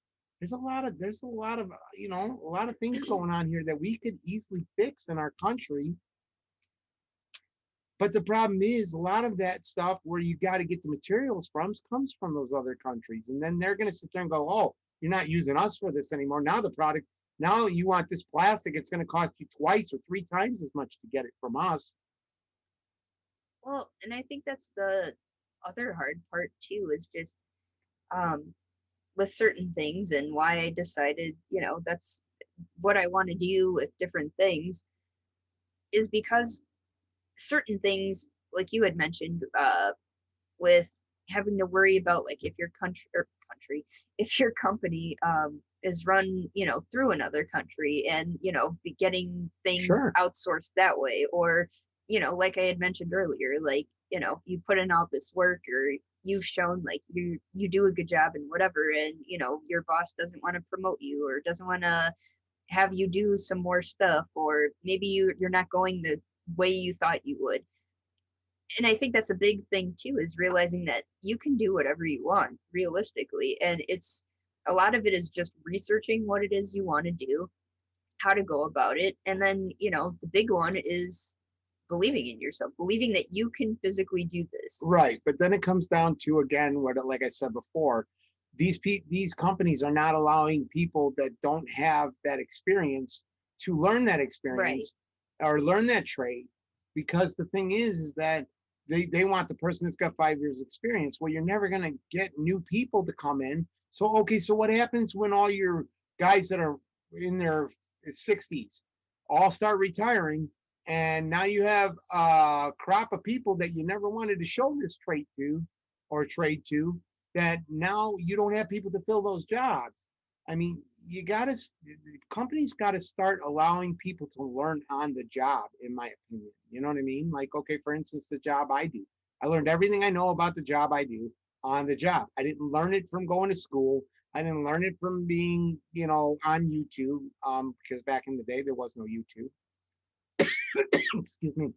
there's a lot of a lot of things going on here that we could easily fix in our country. But the problem is a lot of that stuff where you got to get the materials from comes from those other countries. And then they're going to sit there and go, oh, you're not using us for this anymore. Now the product, now you want this plastic, it's going to cost you twice or three times as much to get it from us. Well, and I think that's the other hard part too, is just um with certain things and why I decided, that's what I want to do with different things is because certain things, like you had mentioned, with having to worry about like if your country, if your company is run, through another country and, be getting things Sure. outsourced that way, or, like I had mentioned earlier, like, you put in all this work or you've shown like you do a good job and whatever, and your boss doesn't want to promote you or doesn't want to have you do some more stuff, or maybe you're not going the way you thought you would. And I think that's a big thing too, is realizing that you can do whatever you want realistically, and it's a lot of it is just researching what it is you want to do, how to go about it, and then the big one is believing in yourself, believing that you can physically do this. Right. But then it comes down to, again, what, like I said before, these companies are not allowing people that don't have that experience to learn that Right. experience or learn that trade. Because the thing is that they want the person that's got 5 years experience. Well, you're never going to get new people to come in. So, okay, so what happens when all your guys that are in their 60s all start retiring, and now you have a crop of people that you never wanted to show this trait to or trade to, that now you don't have people to fill those jobs. I mean, you got to, companies got to start allowing people to learn on the job, in my opinion. You know what I mean? Like, okay, for instance, the job I do, I learned everything I know about the job I do on the job. I didn't learn it from going to school. I didn't learn it from being, on YouTube, because back in the day there was no YouTube. Excuse me.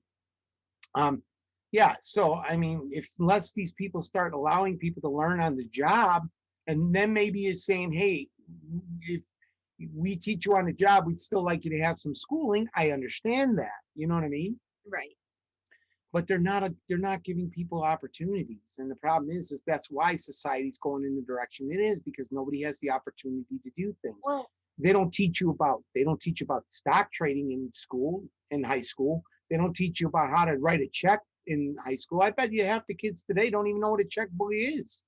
Um, yeah, so I mean, if unless these people start allowing people to learn on the job, and then maybe it's saying, hey, if we teach you on the job, we'd still like you to have some schooling. I understand that. You know what I mean? Right. But they're not giving people opportunities. And the problem is that's why society's going in the direction it is, because nobody has the opportunity to do things. Well, They don't teach you about stock trading in school, in high school. They don't teach you about how to write a check in high school. I bet you half the kids today don't even know what a checkbook is.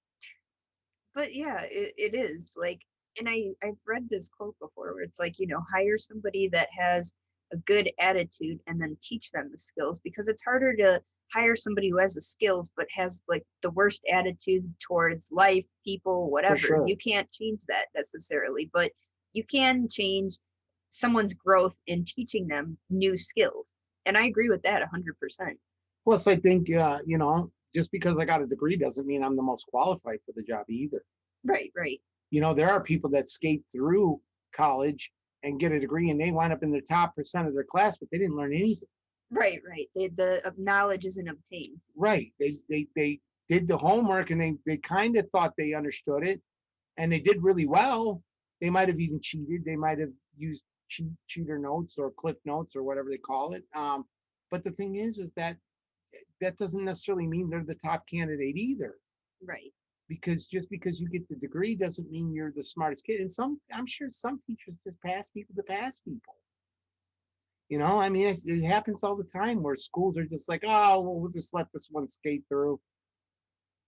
but yeah, it is like, and I've read this quote before where it's like, hire somebody that has a good attitude and then teach them the skills, because it's harder to hire somebody who has the skills but has like the worst attitude towards life, people, For whatever. sure. You can't change that necessarily, but you can change someone's growth in teaching them new skills. And I agree with that 100%. Plus, I think, just because I got a degree doesn't mean I'm the most qualified for the job either. Right, right. There are people that skate through college and get a degree and they wind up in the top percent of their class, but they didn't learn anything. Right, right. The knowledge isn't obtained. Right. They did the homework and they kind of thought they understood it and they did really well. They might have even cheated. They might have used cheater notes or cliff notes or whatever they call it. But the thing is that doesn't necessarily mean they're the top candidate either. Right. Because just because you get the degree doesn't mean you're the smartest kid. And I'm sure some teachers just pass people to pass people. I mean, it happens all the time where schools are just like, oh, well, we'll just let this one skate through.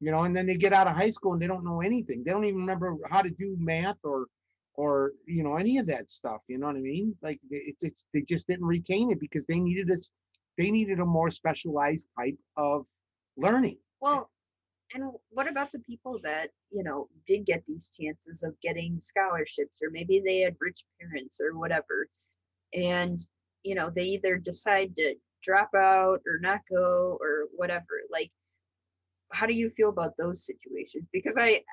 And then they get out of high school and they don't know anything. They don't even remember how to do math or any of that stuff. You know what I mean? Like they just didn't retain it because they needed a more specialized type of learning. Well, and what about the people that, did get these chances of getting scholarships, or maybe they had rich parents or whatever, and, they either decide to drop out or not go or whatever? Like, how do you feel about those situations? Because I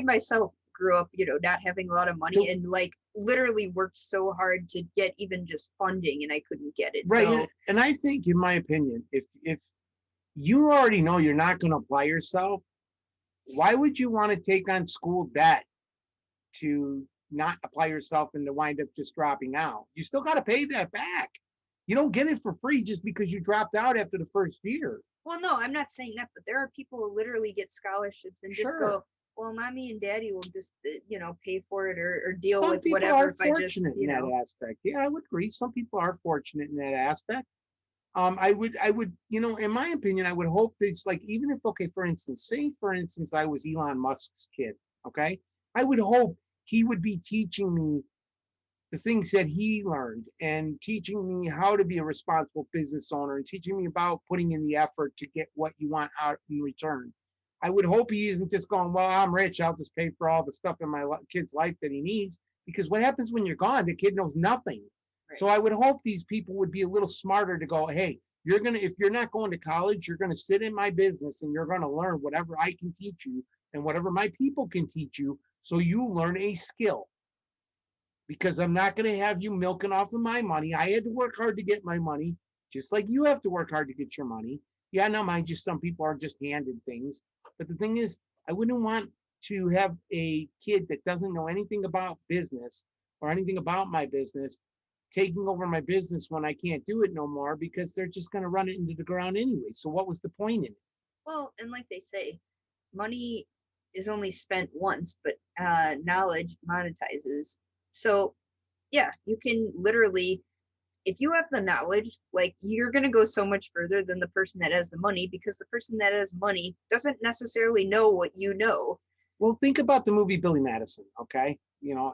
myself grew up, not having a lot of money and like literally worked so hard to get even just funding and I couldn't get it. Right. So, And I think, in my opinion, if you already know you're not going to apply yourself, why would you want to take on school debt to not apply yourself and to wind up just dropping out. You still got to pay that back. You don't get it for free just because you dropped out after the first year. Well, no, I'm not saying that, but there are people who literally get scholarships and just Sure. go, well, mommy and daddy will just, pay for it or deal Some with people whatever are if I just, fortunate in that aspect. Yeah, I would agree. Some people are fortunate in that aspect. I would, in my opinion, I would hope that it's like, even if, okay, for instance, say, for instance, I was Elon Musk's kid, okay, I would hope he would be teaching me the things that he learned and teaching me how to be a responsible business owner and teaching me about putting in the effort to get what you want out in return. I would hope he isn't just going, well, I'm rich, I'll just pay for all the stuff in my kid's life that he needs. Because what happens when you're gone? The kid knows nothing. right. So I would hope these people would be a little smarter to go, hey, if you're not going to college, you're gonna sit in my business and you're gonna learn whatever I can teach you and whatever my people can teach you, so you learn a skill. Because I'm not going to have you milking off of my money. I had to work hard to get my money, just like you have to work hard to get your money. Yeah, no, mind you, some people are just handed things. But the thing is, I wouldn't want to have a kid that doesn't know anything about business or anything about my business taking over my business when I can't do it no more, because they're just going to run it into the ground anyway. So what was the point in it? Well, and like they say, money is only spent once, but knowledge monetizes. So, yeah, you can literally, if you have the knowledge, like you're going to go so much further than the person that has the money, because the person that has money doesn't necessarily know what you know. Well, think about the movie Billy Madison, okay?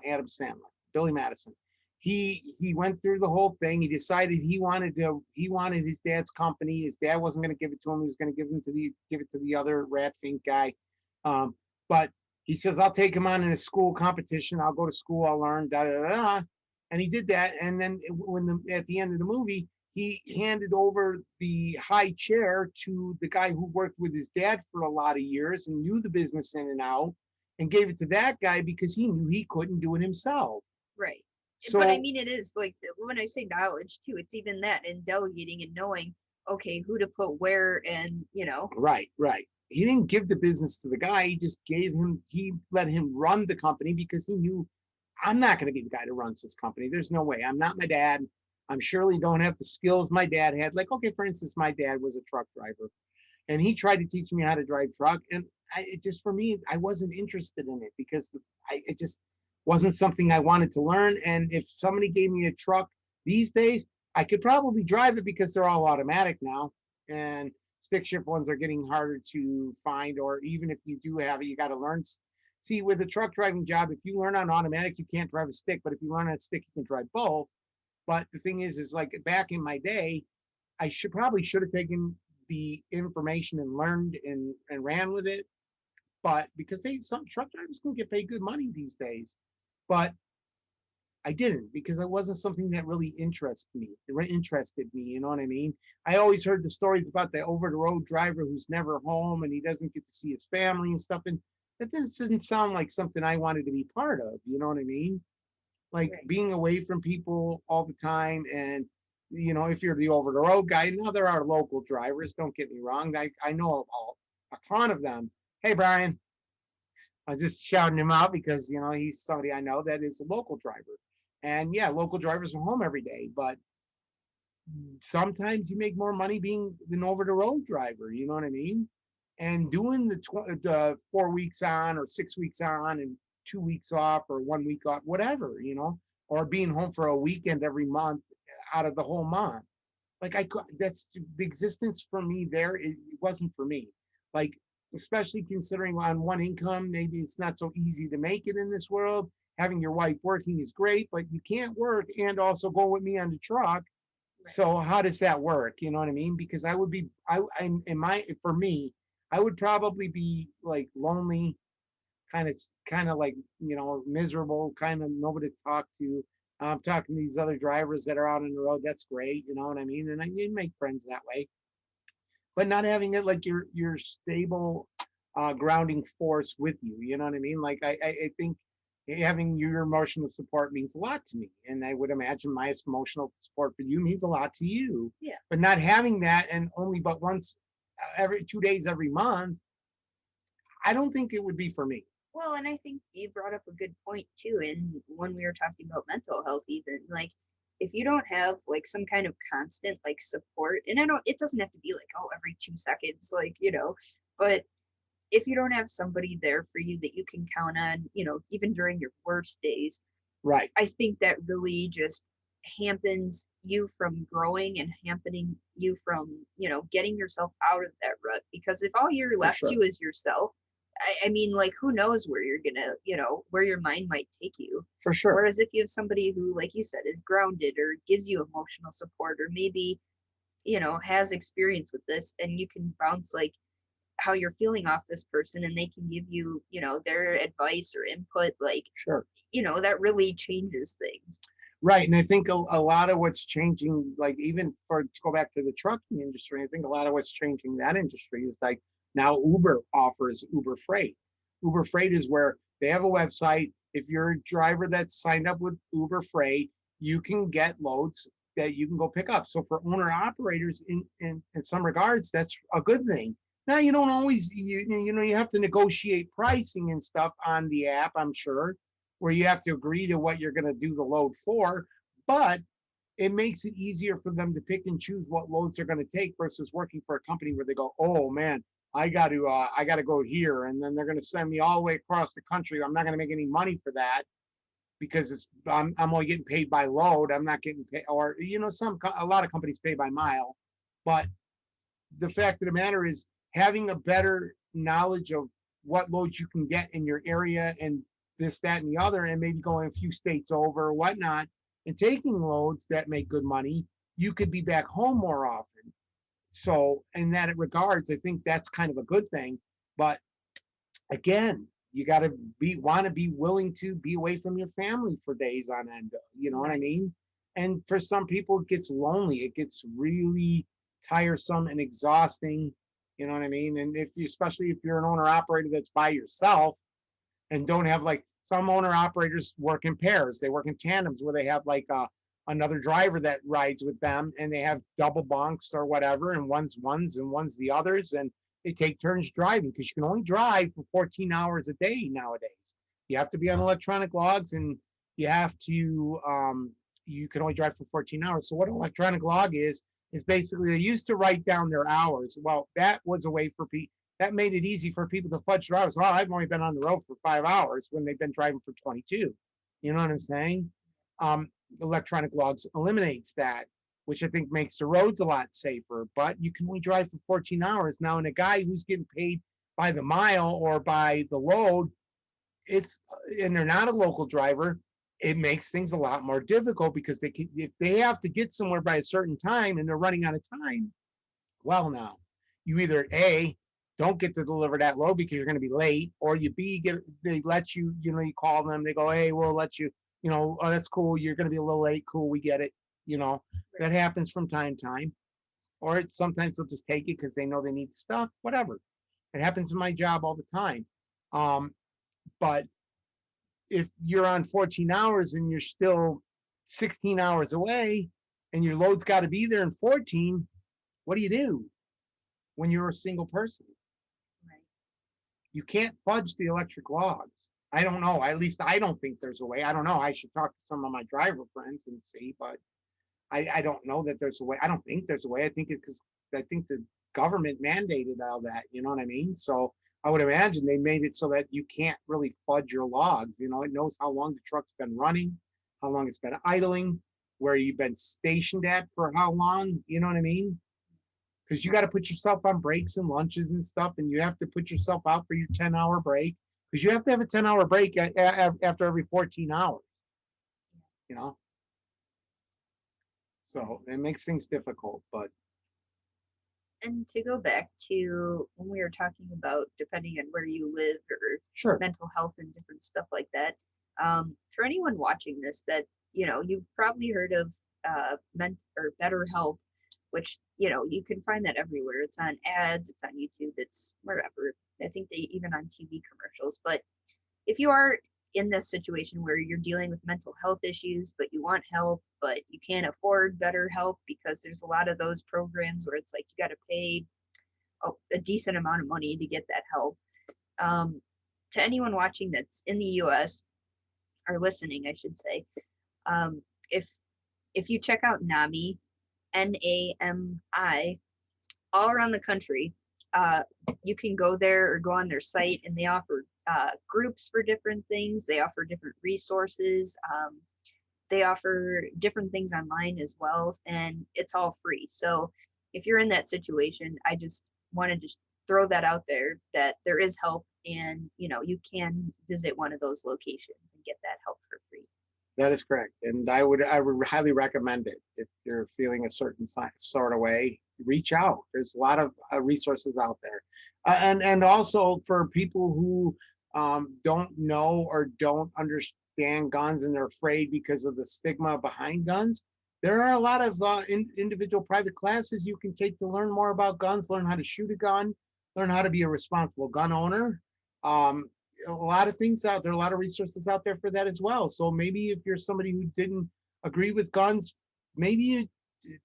Adam Sandler, Billy Madison. He went through the whole thing. He decided he wanted his dad's company. His dad wasn't going to give it to him. He was going to give it to the other rat fink guy. But he says, I'll take him on in a school competition. I'll go to school. I'll learn. Da da da. And he did that. And then at the end of the movie, he handed over the high chair to the guy who worked with his dad for a lot of years and knew the business in and out, and gave it to that guy because he knew he couldn't do it himself. Right. But I So mean, it is like when I say knowledge too, it's even that and delegating and knowing, okay, who to put where and. right. He didn't give the business to the guy. He let him run the company because he knew, I'm not going to be the guy that runs this company. There's no way. I'm not my dad. I'm surely don't have the skills my dad had. Like, okay, for instance, my dad was a truck driver and he tried to teach me how to drive truck. And it just, for me, I wasn't interested in it because it just wasn't something I wanted to learn. And if somebody gave me a truck these days, I could probably drive it because they're all automatic now. And stick shift ones are getting harder to find, or even if you do have it, you got to learn. See, with a truck driving job, if you learn on automatic, you can't drive a stick. But if you learn on a stick, you can drive both. But the thing is like back in my day, I should have taken the information and learned and ran with it. But because some truck drivers can get paid good money these days. But I didn't, because it wasn't something that really interested me. You know what I mean? I always heard the stories about the over the road driver who's never home and he doesn't get to see his family and stuff. And that doesn't sound like something I wanted to be part of. You know what I mean? Like Right. being away from people all the time. And, if you're the over the road guy, now there are local drivers. Don't get me wrong. I know a ton of them. Hey, Brian, I'm just shouting him out because, he's somebody I know that is a local driver. And yeah, local drivers are home every day, but sometimes you make more money being an over the road driver. You know what I mean? And doing the 4 weeks on or 6 weeks on and 2 weeks off or 1 week off, whatever, or being home for a weekend every month out of the whole month. Like that's the existence for me there. It wasn't for me. Like, especially considering on one income, maybe it's not so easy to make it in this world. Having your wife working is great, but you can't work and also go with me on the truck. Right. So how does that work? You know what I mean? Because I'm for me, I would probably be like lonely, kind of like, miserable, kind of nobody to talk to. I'm talking to these other drivers that are out on the road. That's great. You know what I mean? And you make friends that way, but not having it like your stable grounding force with you. You know what I mean? Like I think having your emotional support means a lot to me, and I would imagine my emotional support for you means a lot to you. Yeah. But not having that, and only but once every 2 days every month, I don't think it would be for me. Well, and I think you brought up a good point too. And when we were talking about mental health, even like if you don't have like some kind of constant like support, and I don't, it doesn't have to be like, oh, every 2 seconds, like, but if you don't have somebody there for you that you can count on, even during your worst days, Right. I think that really just hampens you from growing and hampening you from, getting yourself out of that rut. Because if all you're For left sure. to is yourself, I mean, like, who knows where you're gonna, where your mind might take you. For sure. Whereas if you have somebody who, like you said, is grounded or gives you emotional support or maybe, has experience with this and you can bounce like how you're feeling off this person and they can give you, their advice or input, like, Sure. that really changes things. Right. And I think a lot of what's changing, like even for to go back to the trucking industry, I think a lot of what's changing that industry is like now Uber offers Uber Freight. Uber Freight is where they have a website. If you're a driver that's signed up with Uber Freight, you can get loads that you can go pick up. So for owner operators in some regards, that's a good thing. Now you don't always you have to negotiate pricing and stuff on the app, I'm sure, where you have to agree to what you're going to do the load for, but it makes it easier for them to pick and choose what loads they're going to take versus working for a company where they go, oh man, I got to go here, and then they're going to send me all the way across the country. I'm not going to make any money for that because I'm only getting paid by load. I'm not getting paid, or a lot of companies pay by mile, but the fact of the matter is having a better knowledge of what loads you can get in your area and this, that, and the other, and maybe going a few states over or whatnot, and taking loads that make good money, you could be back home more often. So, in that regards, I think that's kind of a good thing. But again, you got to want to be willing to be away from your family for days on end. You know what I Right. mean? And for some people, it gets lonely. It gets really tiresome and exhausting. You know what I mean? And especially if you're an owner operator that's by yourself and don't have like some owner operators work in pairs, they work in tandems where they have like another driver that rides with them and they have double bunks or whatever, and one's and one's the others. And they take turns driving because you can only drive for 14 hours a day nowadays. You have to be on electronic logs and you have to, you can only drive for 14 hours. So what an electronic log is basically they used to write down their hours. Well, that was a way for people, that made it easy for people to fudge their hours. Well, I've only been on the road for 5 hours when they've been driving for 22. You know what I'm saying? Um, Electronic logs eliminates that, which I think makes the roads a lot safer. But you can only drive for 14 hours now. And a guy who's getting paid by the mile or by the load, it's and they're not a local driver. It makes things a lot more difficult because if they have to get somewhere by a certain time and they're running out of time. Well, now you either A, don't get to deliver that load because you're going to be late, or you B, they let you, you call them, they go, hey, we'll let you, oh, that's cool. You're going to be a little late. Cool. We get it. That Right. happens from time to time. Or sometimes they'll just take it because they know they need the stuff, whatever. It happens in my job all the time. Um, but if you're on 14 hours and you're still 16 hours away and your load's got to be there in 14, what do you do when you're a single person? Right. You can't fudge the electric logs. I don't know. At least I don't think there's a way. I don't know. I should talk to some of my driver friends and see, but I don't know that there's a way. I don't think there's a way. I think it's because I think the government mandated all that. You know what I mean? So I would imagine they made it so that you can't really fudge your logs. It knows how long the truck's been running, how long it's been idling, where you've been stationed at for how long. You know what I mean? Because you got to put yourself on breaks and lunches and stuff, and you have to put yourself out for your 10-hour break because you have to have a 10-hour break after every 14 hours, you know? So it makes things difficult, but And to go back to when we were talking about depending on where you live or sure. mental health and different stuff like that, for anyone watching this, that you've probably heard of ment or better help, which you can find that everywhere. It's on ads, it's on YouTube, it's wherever. I think they even on TV commercials. But if you are in this situation where you're dealing with mental health issues, but you want help, but you can't afford better help because there's a lot of those programs where it's like you got to pay a decent amount of money to get that help. Um, to anyone watching that's in the US or listening, I should say, um, if you check out NAMI, NAMI, all around the country, uh, you can go there or go on their site, and they offer groups for different things. They offer different resources. They offer different things online as well, and it's all free. So if you're in that situation, I just wanted to throw that out there, that there is help, and you can visit one of those locations and get that help for free. That is correct, and I would highly recommend it if you're feeling a certain sort of way. Reach out. There's a lot of resources out there, and also for people who don't know or don't understand guns and they're afraid because of the stigma behind guns. There are a lot of individual private classes you can take to learn more about guns, learn how to shoot a gun, learn how to be a responsible gun owner. Um, a lot of things out there, a lot of resources out there for that as well. So maybe if you're somebody who didn't agree with guns, maybe you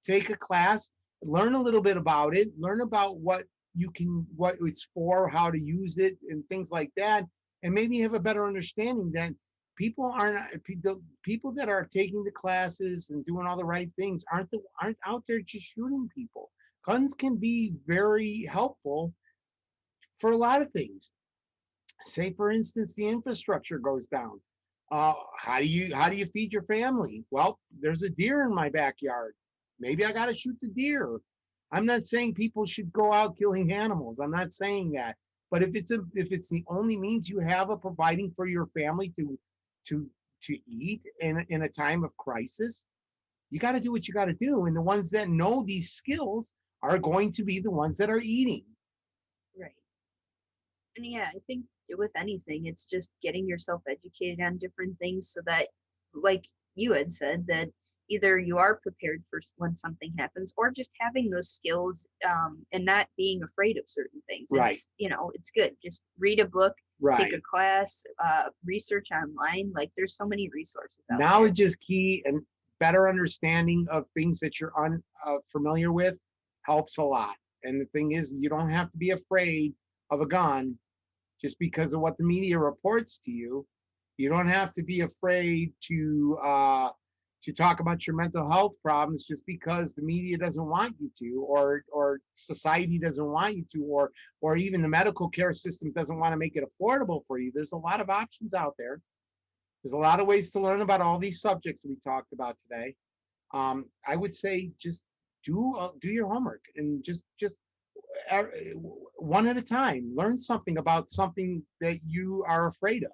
take a class, learn a little bit about it, learn about what it's for, how to use it, and things like that, and maybe have a better understanding that people aren't the people that are taking the classes and doing all the right things aren't out there just shooting people. Guns can be very helpful for a lot of things. Say for instance the infrastructure goes down. How do you feed your family? Well, there's a deer in my backyard. Maybe I got to shoot the deer. I'm not saying people should go out killing animals. I'm not saying that. But if it's the only means you have of providing for your family to to eat in a time of crisis, you got to do what you got to do. And the ones that know these skills are going to be the ones that are eating. Right. And yeah, I think with anything, it's just getting yourself educated on different things so that, like you had said, that either you are prepared for when something happens, or just having those skills, and not being afraid of certain things. Right. It's good. Just read a book, Right. take a class, research online. Like there's so many resources out Knowledge is key, and better understanding of things that you're unfamiliar with helps a lot. And the thing is, you don't have to be afraid of a gun just because of what the media reports to you. You don't have to be afraid to talk about your mental health problems just because the media doesn't want you to, or society doesn't want you to, or even the medical care system doesn't want to make it affordable for you. There's a lot of options out there. There's a lot of ways to learn about all these subjects we talked about today. I would say just do your homework and just uh, one at a time. Learn something about something that you are afraid of.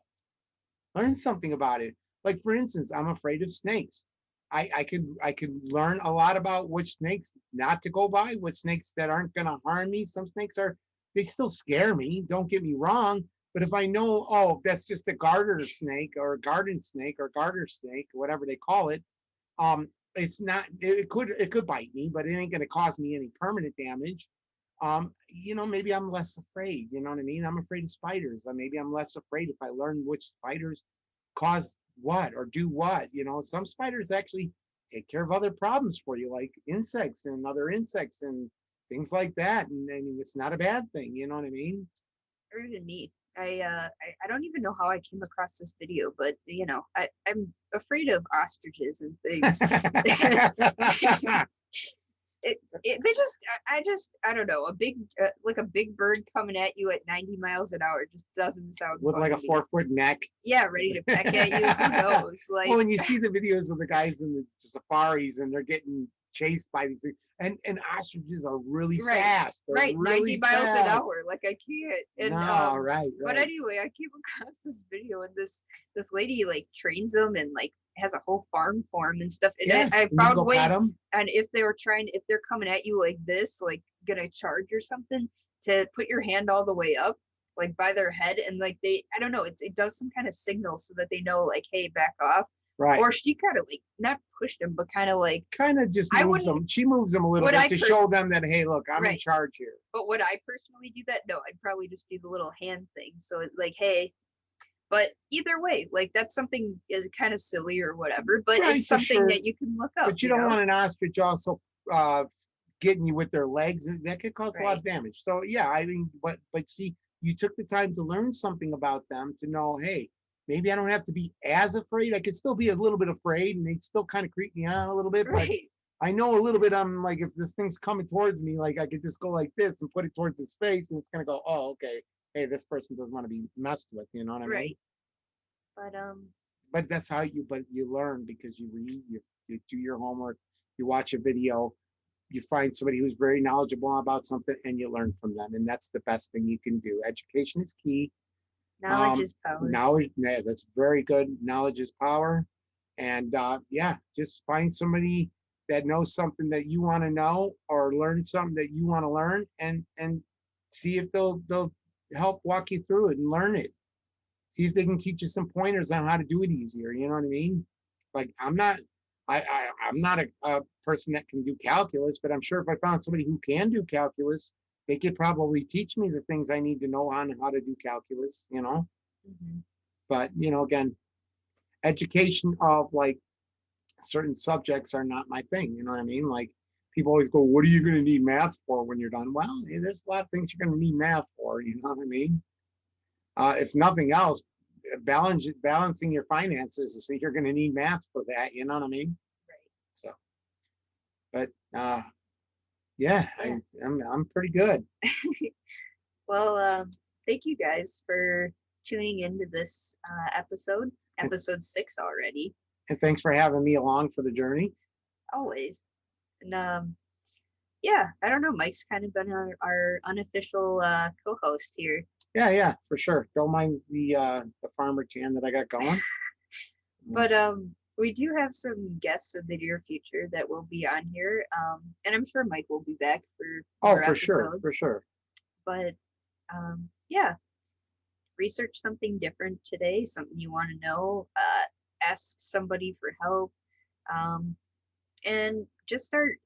Learn something about it. Like for instance, I'm afraid of snakes. I could learn a lot about which snakes not to go by, what snakes that aren't going to harm me. Some snakes they still scare me. Don't get me wrong. But if I know, oh, that's just a garter snake or a garden snake or garter snake, or whatever they call it, it's not. It could bite me, but it ain't going to cause me any permanent damage. Maybe I'm less afraid. You know what I mean? I'm afraid of spiders. Maybe I'm less afraid if I learn which spiders cause what or do what. Some spiders actually take care of other problems for you, like insects and other insects and things like that. And I mean, it's not a bad thing. You know what I mean? Very neat. I don't even know how I came across this video, but I'm afraid of ostriches and things. I don't know, a big like a big bird coming at you at 90 miles an hour just doesn't sound with fun like a to me. 4-foot neck. Yeah, ready to peck at you. Who knows? Like, well, when you see the videos of the guys in the safaris and they're getting chased by these things, and ostriches are really fast. They're right, really 90 miles an fast. hour. Like I can't. And no, right. But anyway, I came across this video, and this lady like trains them and like has a whole farm for them and stuff. And Yeah, I found ways. And if they're coming at you like this, like gonna charge or something, to put your hand all the way up, like by their head, and like I don't know, it does some kind of signal so that they know, like, hey, back off. Right. Or she kind of like not pushed him, but kind of just moves them. She moves them a little bit to show them that, hey, look, I'm in charge here. But would I personally do that? No, I'd probably just do the little hand thing. So it's like, hey. But either way, like that's something is kind of silly or whatever, but it's something that you can look up. But you don't want an ostrich also getting you with their legs. That could cause a lot of damage. So yeah, I mean, but see, you took the time to learn something about them, to know, hey, maybe I don't have to be as afraid. I could still be a little bit afraid, and they'd still kind of creep me out a little bit, but Right. I know a little bit. I'm like, if this thing's coming towards me, like I could just go like this and put it towards his face, and it's gonna go, oh, okay. Hey, this person doesn't want to be messed with. You know what I mean? Right. But But that's how you learn, because you read, you do your homework, you watch a video, you find somebody who's very knowledgeable about something, and you learn from them, and that's the best thing you can do. Education is key. knowledge is power. Knowledge, yeah, that's very good. Knowledge is power. And yeah, just find somebody that knows something that you want to know, or learn something that you want to learn, and see if they'll help walk you through it and learn it. See if they can teach you some pointers on how to do it easier. You know what I mean? Like I'm not a person that can do calculus, but I'm sure if I found somebody who can do calculus, they could probably teach me the things I need to know on how to do calculus, you know. Hmm. But again, education of like certain subjects are not my thing. You know what I mean? Like people always go, "What are you going to need math for when you're done?" Well, there's a lot of things you're going to need math for. You know what I mean? If nothing else, balancing your finances, so you're going to need math for that. You know what I mean? So, but yeah, Yeah. I'm pretty good. Well, thank you guys for tuning into this And, episode 6 already. and thanks for having me along for the journey. Always. And yeah, I don't know. Mike's kind of been our unofficial co-host here. Yeah, for sure. Don't mind the farmer tan that I got going. But we do have some guests in the near future that will be on here. And I'm sure Mike will be back for Oh, more for sure, for episodes. sure. But yeah, research something different today, something you want to know, ask somebody for help, and just start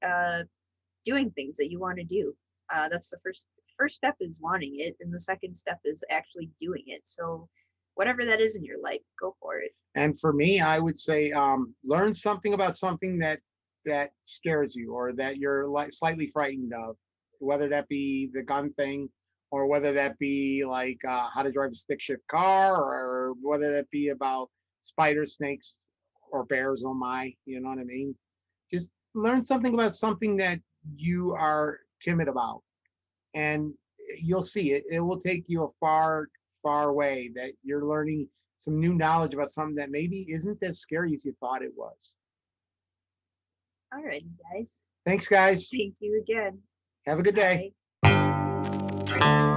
doing things that you want to do. That's the first step is wanting it, and the second step is actually doing it. So whatever that is in your life, go for it. And for me, I would say learn something about something that scares you, or that you're like slightly frightened of, whether that be the gun thing, or whether that be like how to drive a stick shift car, or whether that be about spiders, snakes, or bears. Oh my, you know what I mean? Just learn something about something that you are timid about, and you'll see it. It will take you a far way, that you're learning some new knowledge about something that maybe isn't as scary as you thought it was. Alrighty, guys. Thanks, guys. Thank you again. Have a good day. Bye.